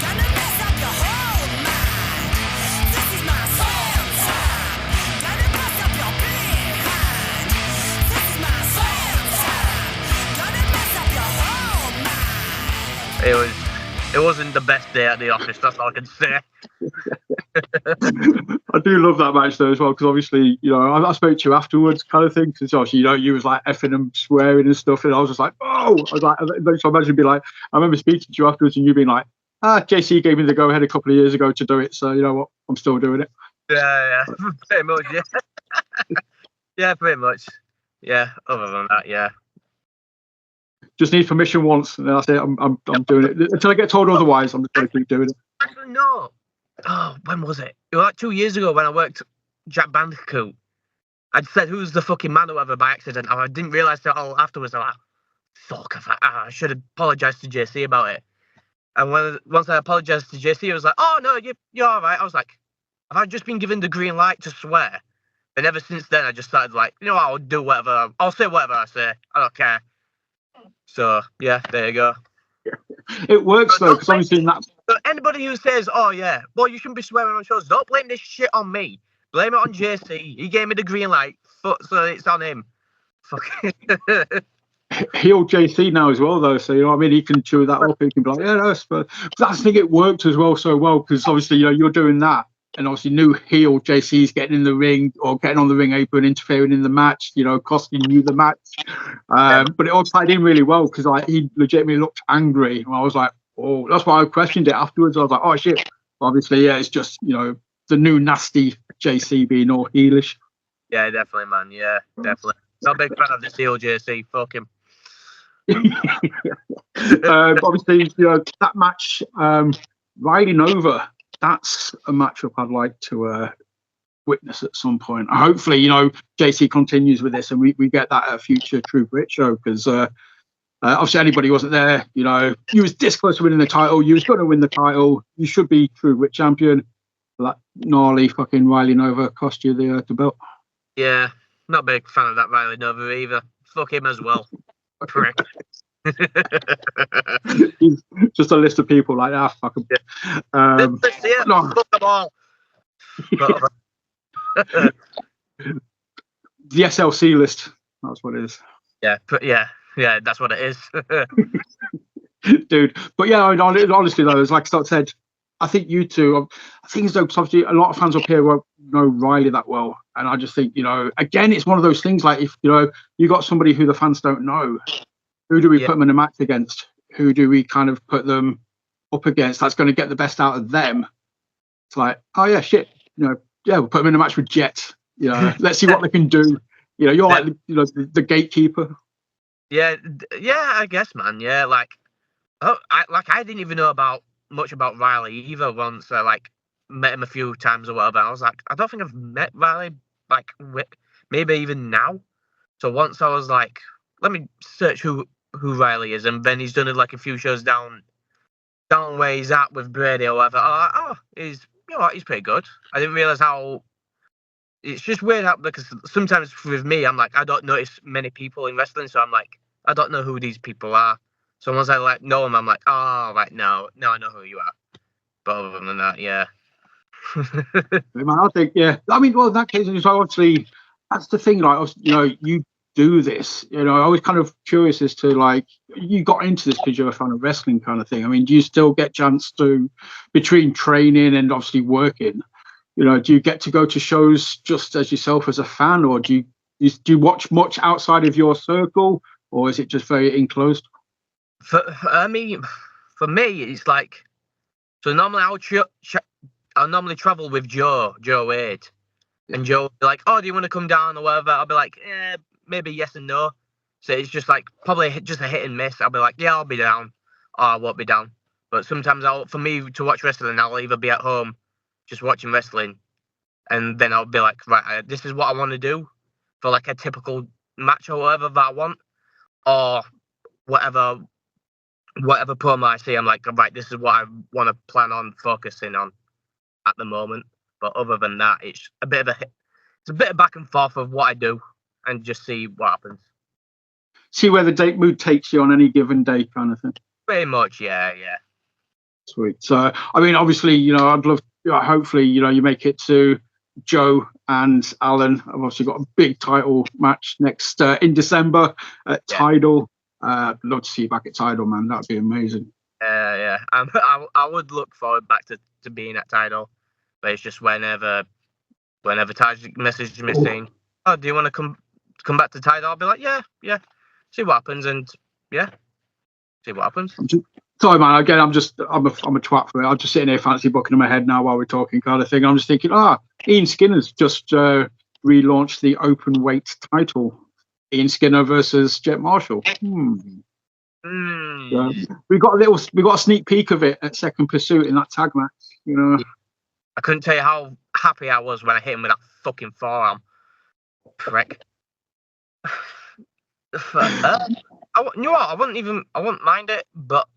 Gonna mess up your whole mind. This is my swell time. Gonna bust up your behind. This is my swell time. Gonna mess up your whole mind. It wasn't the best day at the office. That's all I can say. I do love that match though as well because obviously I spoke to you afterwards kind of thing because obviously you was like effing and swearing and stuff and I was just like I was like so imagine be like I remember speaking to you afterwards and you being like JC gave me the go ahead a couple of years ago to do it, so you know what, I'm still doing it. Yeah, pretty much, yeah. Yeah, pretty much, yeah. Other than that, yeah. Just need permission once and that's it. I'm doing it until I get told otherwise. I'm just going to keep doing it. Actually, no. Oh, when was it? It was like 2 years ago when I worked Jack Bandicoot. I said, who's the fucking man or whatever by accident. And I didn't realise that all afterwards. I'm like, fuck, I should have apologised to JC about it. And once I apologised to JC, he was like, oh, no, you're all right. I was like, have I just been given the green light to swear? And ever since then, I just started like, I'll do whatever. I'll say whatever I say. I don't care. So, yeah, there you go. It works though, because obviously that's anybody who says, "Oh yeah, well you shouldn't be swearing on shows," don't blame this shit on me. Blame it on JC. He gave me the green light, so it's on him. Fuck. Heel JC now as well though, so you know what I mean. He can chew that up. He can be like, yeah, but that's the thing. It worked as well so well because obviously you're doing that, and obviously new heel JC's getting in the ring or getting on the ring apron, interfering in the match, costing you the match. But it all tied in really well because like he legitimately looked angry. And I was like, oh, that's why I questioned it afterwards. I was like, oh shit. Obviously, yeah, it's just the new nasty JC being all heelish. Yeah, definitely, man. Yeah, definitely. Not a big fan of this heel JC. Fuck him. Obviously, that match, Riley Nova. That's a matchup I'd like to witness at some point. Hopefully, JC continues with this and we get that at a future True Grit show because obviously anybody who wasn't there, you was this close to winning the title. You was going to win the title. You should be True Grit champion. That gnarly fucking Riley Nova cost you the belt. Yeah, not a big fan of that Riley Nova either. Fuck him as well. Prick. Just a list of people like that. Fuck them. No. Fuck them all. The SLC list. That's what it is. Yeah, that's what it is. Dude, but yeah, honestly though, as like I said, I think you two. I think as though obviously a lot of fans up here won't know Riley that well, and I just think again, it's one of those things like if you got somebody who the fans don't know. Who do we put them in a match against? Who do we kind of put them up against? That's going to get the best out of them. It's like, oh yeah, shit. We'll put them in a match with Jet. Let's see what they can do. You're like the gatekeeper. Yeah, I guess, man. Yeah, like I didn't even know much about Riley either. Once I like met him a few times or whatever, I was like, I don't think I've met Riley like maybe even now. So once I was like, let me search who Riley is, and then he's done like a few shows down where he's at with Brady or whatever. He's he's pretty good. I didn't realize how. It's just weird how, because sometimes with me, I'm like, I don't notice many people in wrestling, so I'm like, I don't know who these people are. So once I like know them, I'm like, oh right, no, I know who you are. But other than that, yeah. I think, yeah. I mean, well, in that case, obviously, that's the thing. Like, you do this. I was kind of curious as to like, you got into this because you're a fan of wrestling, kind of thing. I mean, do you still get chance to, between training and obviously working? Do you get to go to shows just as yourself as a fan, or do you watch much outside of your circle, or is it just very enclosed? For me, it's like, so normally I'll normally travel with Joe Wade, and Joe will be like, oh, do you want to come down or whatever? I'll be like, maybe yes and no. So it's just like probably just a hit and miss. I'll be like, yeah, I'll be down, or I won't be down. But sometimes for me to watch wrestling, I'll either be at home just watching wrestling, and then I'll be like, right, this is what I want to do for like a typical match or whatever that I want, or whatever promo I see, I'm like, right, this is what I want to plan on focusing on at the moment. But other than that, it's a bit of back and forth of what I do and just see what happens. See where the mood takes you on any given day, kind of thing. Pretty much, yeah. Sweet. So, I mean, obviously, I'd love, hopefully, you make it to Joe and Alan. I've obviously got a big title match next in December at Tidal. I'd love to see you back at Tidal, man. That'd be amazing. Yeah. I would look forward back to being at Tidal, but it's just whenever Taj messaged me saying, "Oh, do you want to come back to Tidal?" I'll be like, yeah. See what happens, and see what happens. Sorry, man. Again, I'm a twat for it. I'm just sitting here fancy booking in my head now while we're talking, kind of thing. I'm just thinking, Ian Skinner's just relaunched the open weight title. Ian Skinner versus Jet Marshall. We got a sneak peek of it at Second Pursuit in that tag match. I couldn't tell you how happy I was when I hit him with that fucking forearm. Prick. I wouldn't mind it, but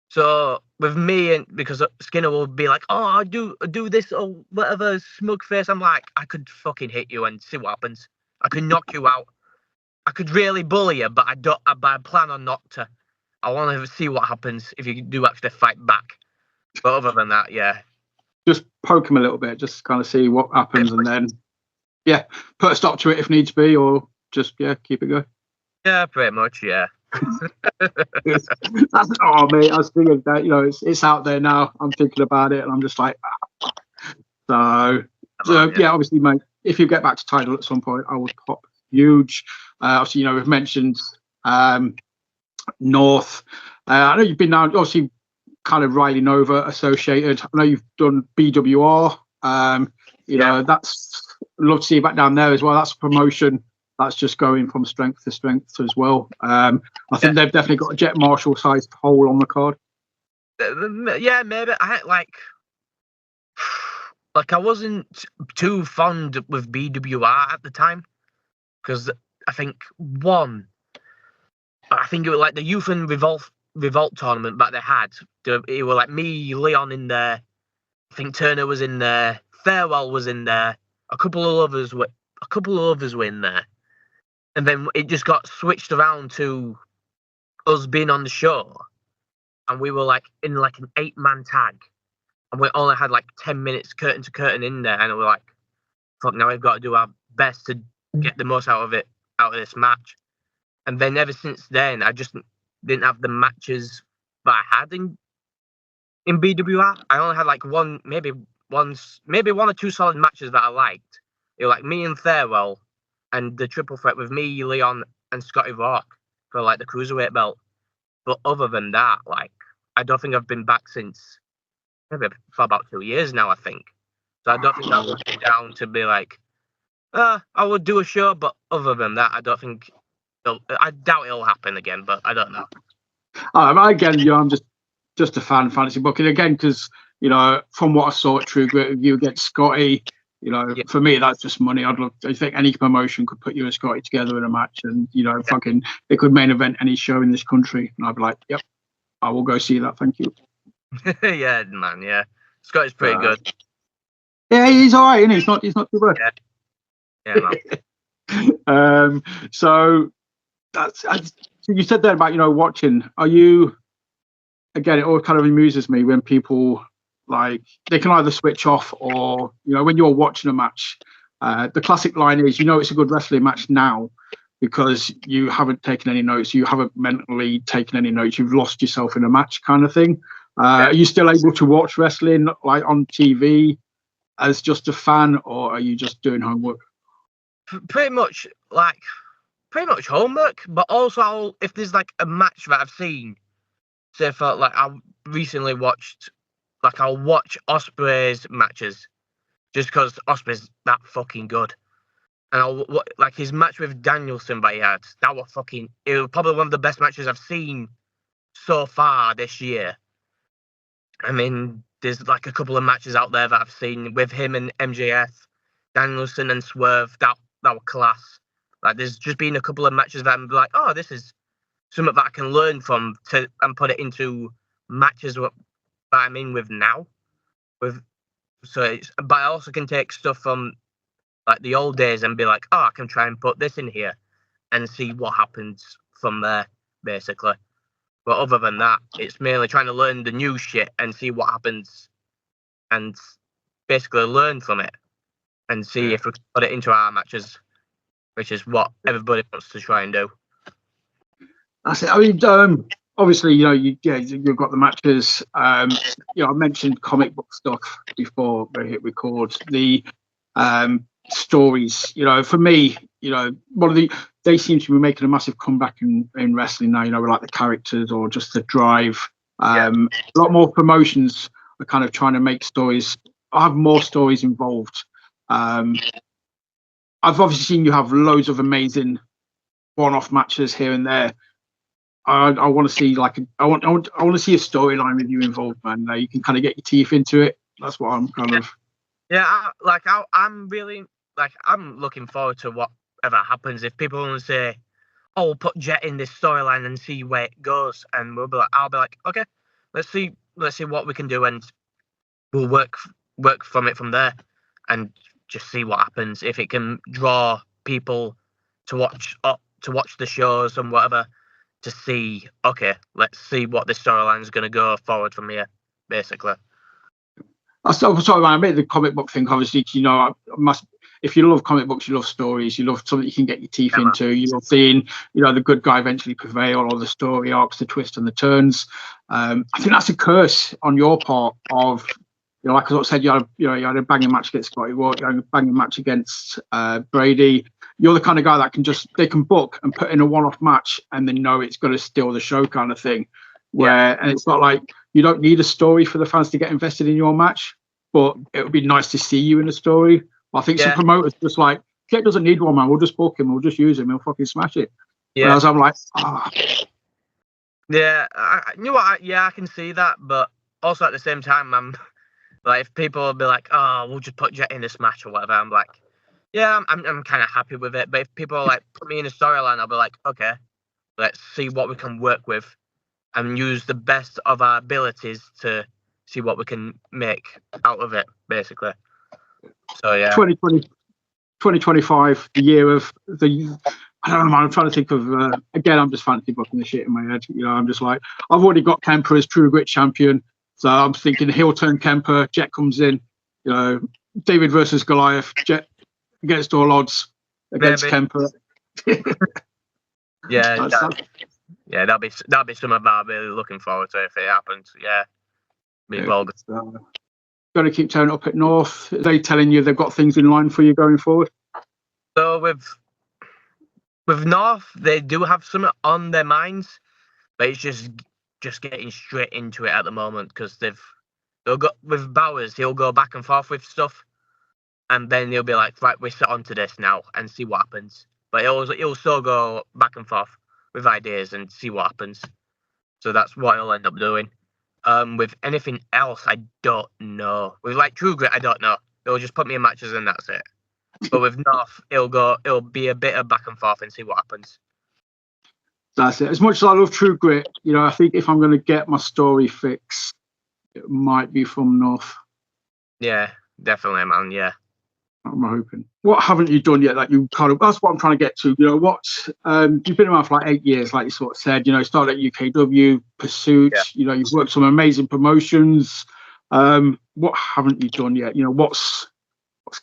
so with me, and because Skinner will be like, oh, I do this or whatever, smug face. I'm like, I could fucking hit you and see what happens. I could knock you out. I could really bully you, but I plan on not to. I want to see what happens if you do actually fight back. But other than that, yeah. Just poke him a little bit, just kind of see what happens, and then, put a stop to it if needs be, or just, keep it going. Yeah, pretty much, yeah. Mate, I was thinking that, it's out there now. I'm thinking about it, and I'm just like, So, obviously, mate, if you get back to Tidal at some point, I would pop huge. Obviously, we've mentioned North. I know you've been now, obviously, kind of riding over Associated. I know you've done BWR. That's, I'd love to see you back down there as well. That's a promotion that's just going from strength to strength as well. I think they've definitely got a Jet Marshall sized hole on the card. Yeah, maybe. I I wasn't too fond with BWR at the time, because I think it was like the Youth and Revolt tournament that they had. It were like me, Leon in there. I think Turner was in there. Farewell was in there. A couple of others were in there, and then it just got switched around to us being on the show, and we were like in like an 8-man tag, and we only had like 10 minutes curtain to curtain in there, and we're like, fuck, now we've got to do our best to get the most out of this match. And then ever since then, I just didn't have the matches that I had in BWR. I only had like maybe one or two solid matches that I liked. It was like me and Farewell, and the triple threat with me, Leon, and Scotty Rock for like the cruiserweight belt. But other than that, like, I don't think I've been back since maybe for about 2 years now, I think. So I don't think that would be down to be like, I would do a show, but other than that, I doubt it'll happen again, but I don't know. Again, I'm just a fantasy booking again because from what I saw at True Grit Review against Scotty, for me that's just money. I think any promotion could put you and Scotty together in a match, and fucking they could main event any show in this country, and I'd be like, yep, I will go see that. Thank you. Yeah, man. Yeah, Scotty's pretty good. Yeah, he's all right, isn't he? He's not too bad. Yeah. So that's you said there about watching. Are you? Again, it always kind of amuses me when people they can either switch off or when you're watching a match. The classic line is, it's a good wrestling match now because you haven't taken any notes, you haven't mentally taken any notes, you've lost yourself in a match, kind of thing. Are you still able to watch wrestling on TV as just a fan, or are you just doing homework? Pretty much homework, but also if there's a match that I've seen, say for I recently watched, I'll watch Ospreay's matches just because Ospreay's that fucking good, and I'll his match with Danielson that he had, it was probably one of the best matches I've seen so far this year. I mean, there's a couple of matches out there that I've seen with him and MJF, Danielson and Swerve that were class. There's just been a couple of matches that I'm like, oh, this is something that I can learn from and put it into matches that I'm in with now. But I also can take stuff from the old days and be like, oh, I can try and put this in here and see what happens from there, basically. But other than that, it's mainly trying to learn the new shit and see what happens and basically learn from it and see if we can put it into our matches, which is what everybody wants to try and do. That's it. I mean, obviously, you've got the matches. I mentioned comic book stuff before we hit record. The stories, for me, they seem to be making a massive comeback in wrestling now. With the characters or just the drive. A lot more promotions are kind of trying to make stories. I have more stories involved. I've obviously seen you have loads of amazing one-off matches here and there. I want to see I want to see a storyline with you involved, man. You can kind of get your teeth into it. That's what I'm kind of. Yeah, I'm really I'm looking forward to whatever happens. If people want to say, "Oh, we'll put Jet in this storyline and see where it goes," and I'll be like, "Okay, let's see what we can do, and we'll work from it from there, and just see what happens. If it can draw people to watch the shows and whatever." To see, okay, let's see what this storyline is going to go forward from here, basically. I'm sorry, man. I made the comic book thing. Obviously, if you love comic books, you love stories, you love something you can get your teeth into. You love seeing, the good guy eventually prevail, or the story arcs, the twists and the turns. I think that's a curse on your part of, like I said, you had a banging match against Scotty Ward, you had a banging match against Brady. You're the kind of guy that they can book and put in a one-off match and then know it's going to steal the show, kind of thing. And it's not like you don't need a story for the fans to get invested in your match, but it would be nice to see you in a story. I think some promoters just Jet doesn't need one, man. We'll just book him. We'll just use him. He'll fucking smash it. Whereas I'm like, Yeah, you know what? I can see that, but also at the same time, I'm if people will be like, "Oh, we'll just put Jet in this match or whatever," I'm like, yeah, I'm kind of happy with it. But if people put me in a storyline, I'll be like, okay, let's see what we can work with and use the best of our abilities to see what we can make out of it, basically. So, yeah. 2025, the year of the... I don't know, man. I'm trying to think of... again, I'm just fancy booking the shit in my head. I'm just like, I've already got Kemper as True Grit champion. So I'm thinking heel turn Kemper, Jet comes in, David versus Goliath, Jet against all odds against Kemper. That'll be something that I'm really looking forward to if it happens. Yeah, got to keep turning up at North. Are they telling you they've got things in line for you going forward? So with North, they do have something on their minds, but it's just getting straight into it at the moment because they'll go with Bowers. He'll go back and forth with stuff. And then he'll be like, right, we're set onto this now and see what happens. But he'll still go back and forth with ideas and see what happens. So that's what he'll end up doing. With anything else, I don't know. With like True Grit, I don't know. They'll just put me in matches and that's it. But with North, it'll be a bit of back and forth and see what happens. That's it. As much as I love True Grit, you know, I think if I'm going to get my story fix, it might be from North. Yeah, definitely, man. Yeah. I'm hoping. What haven't you done yet that you kind of, that's what I'm trying to get to. You know, what, you've been around for like 8 years, like you sort of said, you know, started at UKW, Pursuit, you know, you've worked some amazing promotions. What haven't you done yet? You know, what's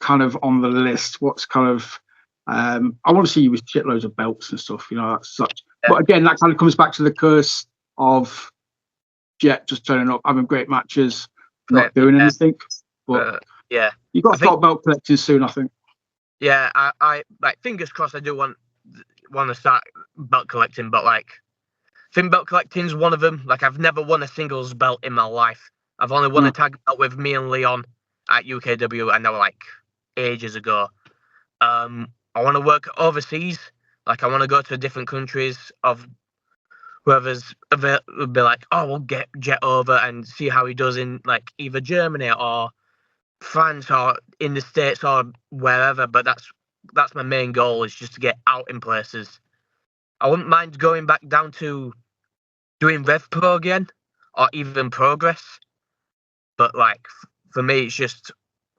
kind of on the list? What's kind of, I want to see you with shitloads of belts and stuff, you know, that's such, but again, that kind of comes back to the curse of Jet just turning up, having great matches, not doing anything. But yeah, you got to start belt collecting soon, I think. Yeah, I like, fingers crossed. I do want to start belt collecting, but like, I think belt collecting is one of them. Like, I've never won a singles belt in my life. I've only won a tag belt with me and Leon at UKW, and that was like ages ago. I want to work overseas. Like, I want to go to different countries of whoever's will be like, oh, we'll get Jet over and see how he does in like either Germany or France or in the States or wherever. But that's my main goal, is just to get out in places. I wouldn't mind going back down to doing Rev Pro again or even Progress. But like, for me, it's just,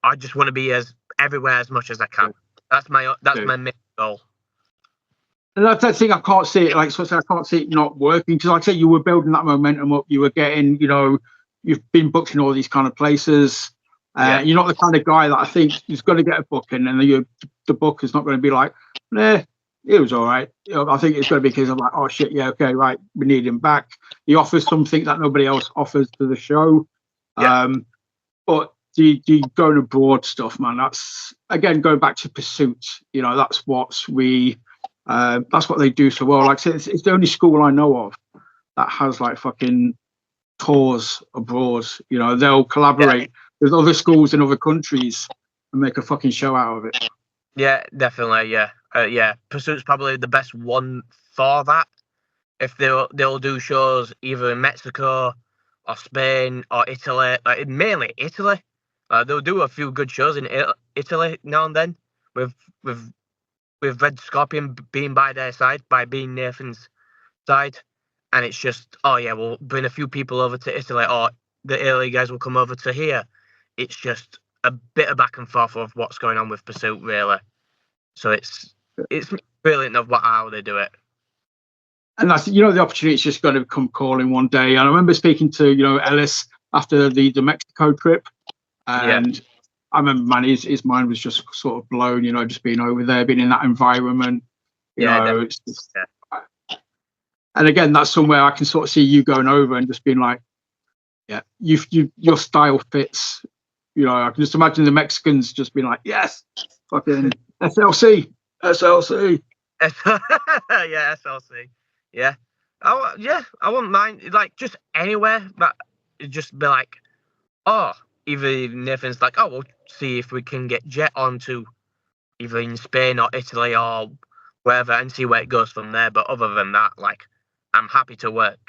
I just want to be as everywhere as much as I can. That's my main goal. And that's that thing, I can't see it, like, so I can't see it not working, because like I say, you were building that momentum up, you were getting, you know, you've been booked in all these kind of places. You're not the kind of guy that I think is going to get a booking and the book is not going to be like, nah, it was all right. You know, I think it's going to be because I'm like, oh shit, yeah, okay, right, we need him back. He offers something that nobody else offers to the show. But the going abroad stuff, man, that's, again, going back to Pursuit, you know, that's what they do so well. Like I said, it's the only school I know of that has like fucking tours abroad. You know, they'll collaborate with other schools in other countries and make a fucking show out of it. Yeah, definitely. Yeah. Pursuit's probably the best one for that. If they'll do shows either in Mexico or Spain or Italy, like mainly Italy. They'll do a few good shows in Italy now and then with Red Scorpion being by their side, by being Nathan's side. And it's just, oh yeah, we'll bring a few people over to Italy, or the early guys will come over to here. It's just a bit of back and forth of what's going on with Pursuit, really. So it's brilliant of how they do it. And that's, you know, the opportunity's just going to come calling one day. And I remember speaking to, you know, Ellis after the Mexico trip, and I remember, man, his mind was just sort of blown, you know, just being over there, being in that environment, you know. It's just, and again, that's somewhere I can sort of see you going over and just being like, yeah, your style fits. You know, I can just imagine the Mexicans just being like, yes, fucking SLC. Yeah, SLC. Yeah. I wouldn't mind, like, just anywhere, but it'd just be like, oh, either Nathan's like, oh, we'll see if we can get Jet onto either in Spain or Italy or wherever and see where it goes from there. But other than that, like, I'm happy to work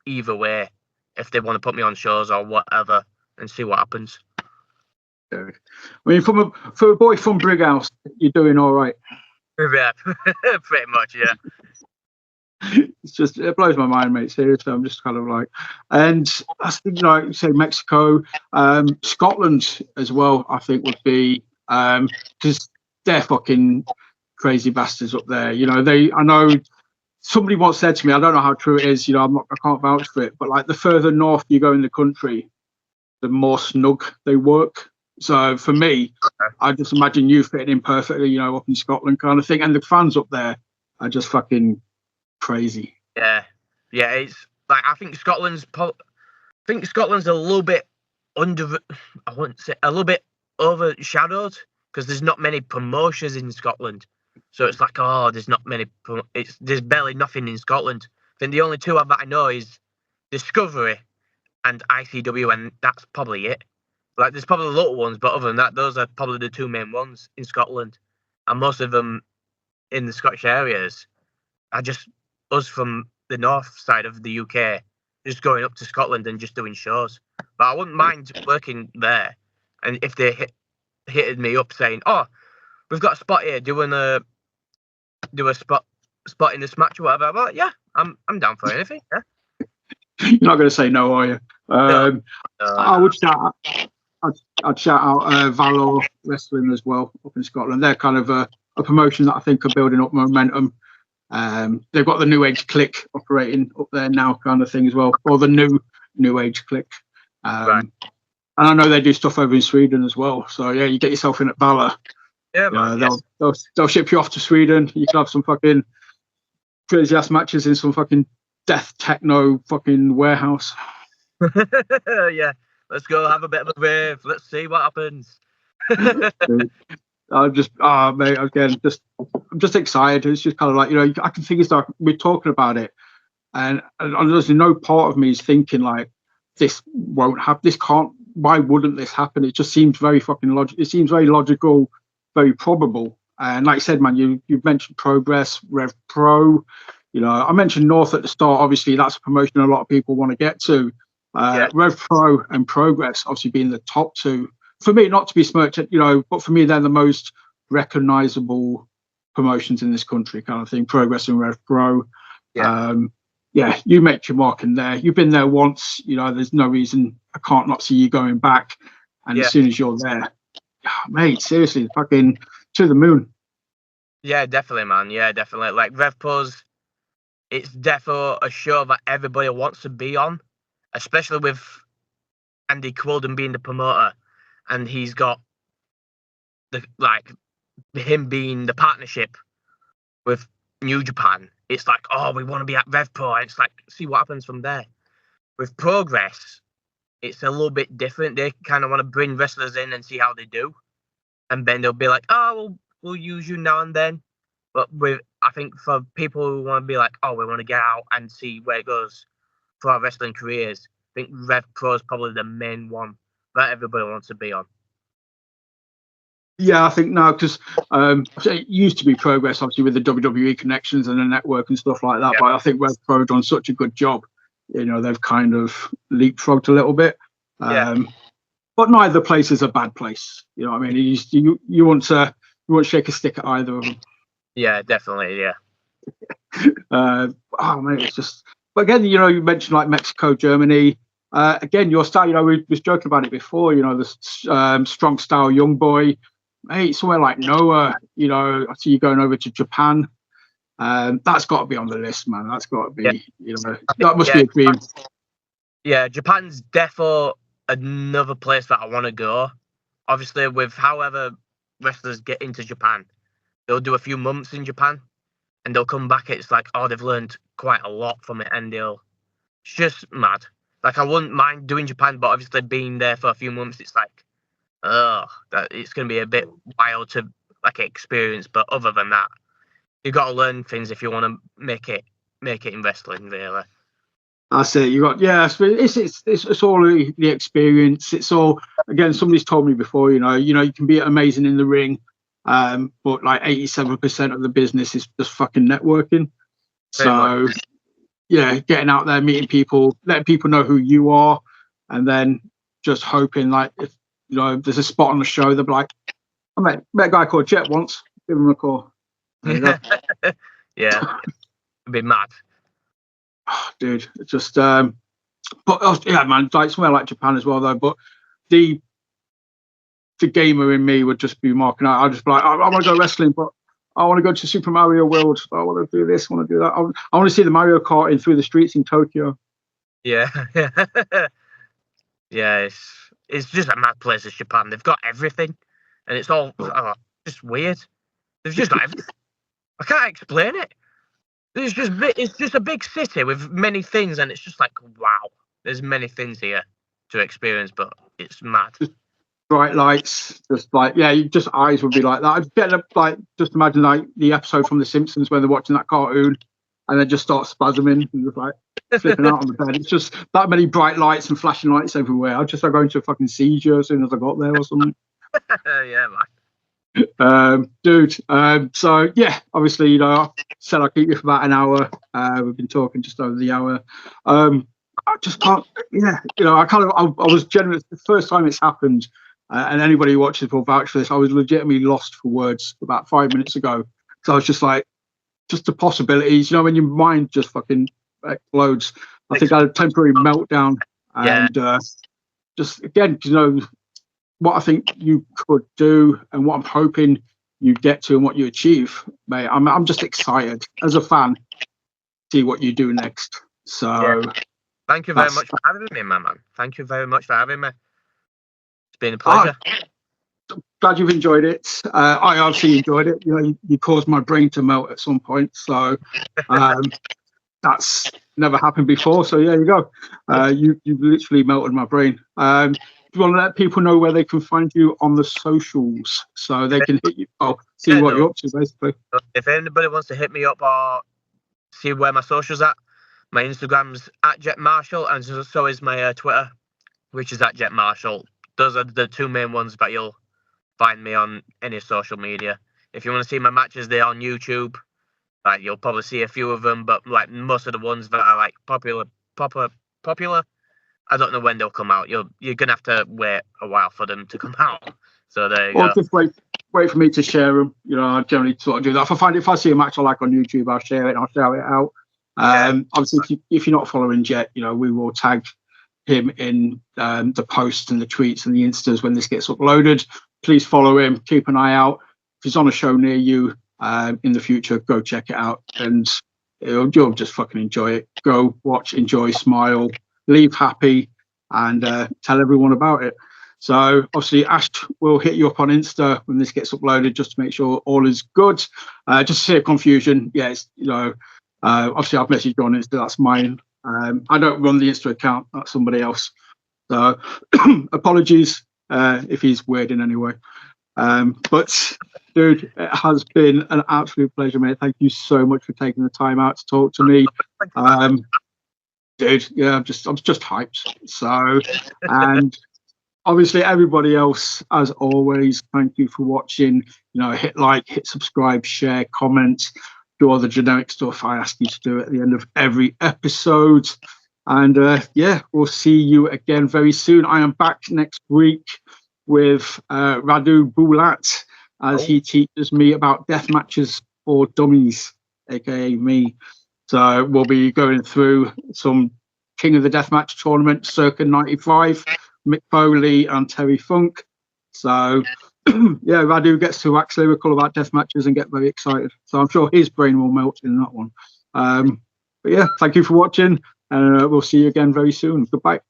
either way if they want to put me on shows or whatever and see what happens. I mean, for a boy from Brighouse, you're doing all right. Yeah, pretty much, yeah. It's just, it blows my mind, mate. Seriously, I'm just kind of like, and that's, you know, like you say, Mexico, Scotland as well, I think would be, because they're fucking crazy bastards up there. You know, I know somebody once said to me, I don't know how true it is, you know, I can't vouch for it, but like the further north you go in the country, the more snug they work. So for me, I just imagine you fitting in perfectly, you know, up in Scotland kind of thing. And the fans up there are just fucking crazy. Yeah. It's like, I think Scotland's a little bit I wouldn't say a little bit overshadowed because there's not many promotions in Scotland. So it's like, oh, there's not many. There's barely nothing in Scotland. I think the only two that I know is Discovery and ICW, and that's probably it. Like, there's probably little ones, but other than that, those are probably the two main ones in Scotland, and most of them in the Scottish areas are just us from the north side of the UK just going up to Scotland and just doing shows. But I wouldn't mind working there. And if they hitted me up saying, "Oh, we've got a spot here. Do you wanna do a spot in this match or whatever?" I'm like, "Yeah, I'm down for anything." Yeah. You're not going to say no, are you? I would shout. I'd shout out Valor Wrestling as well up in Scotland. They're kind of a promotion that I think are building up momentum. They've got the New Age Click operating up there now, kind of thing as well, or the New Age Click. Right. And I know they do stuff over in Sweden as well. So yeah, you get yourself in at Valor. Yeah, man. They'll ship you off to Sweden. You can have some fucking crazy ass matches in some fucking death techno fucking warehouse. Yeah, let's go have a bit of a rave. Let's see what happens. I'm just, mate, again, I'm just excited. It's just kind of like, you know, I can think it's like we're talking about it, and there's no part of me is thinking like this won't happen. This can't. Why wouldn't this happen? It just seems very fucking logical. It seems very logical, very probable. And like I said, man, you've mentioned Progress, Rev Pro. You know, I mentioned North at the start. Obviously, that's a promotion a lot of people want to get to. Rev Pro and Progress, obviously, being the top two. For me, not to be smirched, you know, but for me, they're the most recognizable promotions in this country, kind of thing. Progress and Rev Pro. Yeah, you make your mark in there. You've been there once. You know, there's no reason I can't not see you going back. And as soon as you're there, mate, seriously, fucking to the moon. Yeah, definitely, man. Yeah, definitely. Like Rev Pro's, it's definitely a show that everybody wants to be on, especially with Andy Quilden being the promoter, and he's got him being the partnership with New Japan. It's like, oh, we want to be at Rev Pro. And it's like, see what happens from there. With Progress, it's a little bit different. They kind of want to bring wrestlers in and see how they do, and then they'll be like, oh, we'll use you now and then. But I think for people who want to be like, oh, we want to get out and see where it goes for our wrestling careers, I think Rev Pro is probably the main one that everybody wants to be on. Yeah, I think now, because it used to be Progress, obviously, with the WWE connections and the network and stuff like that. Yeah. But I think Rev Pro done such a good job. You know, they've kind of leapfrogged a little bit. But neither place is a bad place. You know what I mean? You won't shake a stick at either of them. Yeah, definitely. Yeah. Oh man, it's just. But again, you know, you mentioned like Mexico, Germany. Again, your style. You know, we was joking about it before. You know, the strong style YoungBoy. Hey, somewhere like Noah. You know, I see you going over to Japan. That's got to be on the list, man. That's got to be. You know, that must be a dream. Yeah, Japan's defo another place that I want to go. Obviously, with however wrestlers get into Japan, they'll do a few months in Japan and they'll come back. It's like, oh, they've learned quite a lot from it, and it's just mad. Like, I wouldn't mind doing Japan, but obviously being there for a few months, it's like, that it's going to be a bit wild to like experience. But other than that, you've got to learn things if you want to make it in wrestling, really. That's it. It's all the experience. It's all, again, somebody's told me before, you know, you can be amazing in the ring, but like 87% of the business is just fucking networking. So yeah, getting out there, meeting people, letting people know who you are, and then just hoping like if you know there's a spot on the show, they'll be like, I met a guy called Jet once, give him a call. There you go. Yeah, it'd be mad. Oh, dude, it's just but yeah, man, like somewhere like Japan as well though. But the gamer in me would just be marking out. I'd just be like, I want to go wrestling, but I want to go to Super Mario World. I want to do this, I want to do that. I want to see the Mario Kart through the streets in Tokyo. Yeah. Yeah, it's just a mad place, is Japan. They've got everything, and it's all just weird. They've just got everything. I can't explain it. It's just a big city with many things, and it's just like, wow, there's many things here to experience, but it's mad. Just bright lights, just like, yeah, just eyes would be like that. I'd get like, just imagine like the episode from The Simpsons where they're watching that cartoon and they just start spasming and just like flipping out on the bed. It's just that many bright lights and flashing lights everywhere. I'd just like go into a fucking seizure as soon as I got there or something. Yeah, man. Dude, so yeah, obviously, you know, I said I'll keep you for about an hour. We've been talking just over the hour. I just can't. Yeah, I was generous the first time it's happened, and anybody who watches will vouch for this. I was legitimately lost for words about 5 minutes ago. So I was just like, just the possibilities. When your mind just fucking explodes. I think I had a temporary meltdown, and just again, what I think you could do, and what I'm hoping you get to, and what you achieve, mate. I'm just excited as a fan to see what you do next. So. Yeah. Thank you very much for having me, my man. Thank you very much for having me. It's been a pleasure. Glad you've enjoyed it. I obviously enjoyed it. You caused my brain to melt at some point. So that's never happened before. So yeah, you go. You've literally melted my brain. Do you want to let people know where they can find you on the socials so they can hit you? See what you're up to, basically. If anybody wants to hit me up or see where my socials at, my Instagram's @JetMarshall, and so is my Twitter, which is @JetMarshall. Those are the two main ones that you'll find me on any social media. If you want to see my matches, they're on YouTube. Like, you'll probably see a few of them, but like most of the ones that are like popular, I don't know when they'll come out. You're gonna have to wait a while for them to come out. So there you go. Just wait for me to share them. I generally sort of do that. If I see a match I like on YouTube, I'll share it and I'll shout it out. Obviously, if you're not following Jet, we will tag him in the posts and the tweets and the instas when this gets uploaded. Please follow him. Keep an eye out. If he's on a show near you in the future, go check it out, and you'll just fucking enjoy it. Go watch, enjoy, smile, leave happy, and tell everyone about it. So obviously, Ash will hit you up on Insta when this gets uploaded, just to make sure all is good. Just to save confusion, yes, obviously, I've messaged you on Insta. That's mine. I don't run the Insta account. That's somebody else. So apologies if he's weird in any way. But dude, it has been an absolute pleasure, mate. Thank you so much for taking the time out to talk to me. Dude, yeah, I'm just hyped. So, and obviously everybody else, as always, thank you for watching. Hit like, hit subscribe, share, comment. Do all the generic stuff I ask you to do at the end of every episode. And we'll see you again very soon. I am back next week with Radu Bulat as he teaches me about death matches for dummies, aka me. So we'll be going through some King of the Deathmatch tournament circa 95, Mick Foley and Terry Funk. So Radu gets to wax lyrical about death matches and get very excited. So I'm sure his brain will melt in that one. But yeah, thank you for watching, and we'll see you again very soon. Goodbye.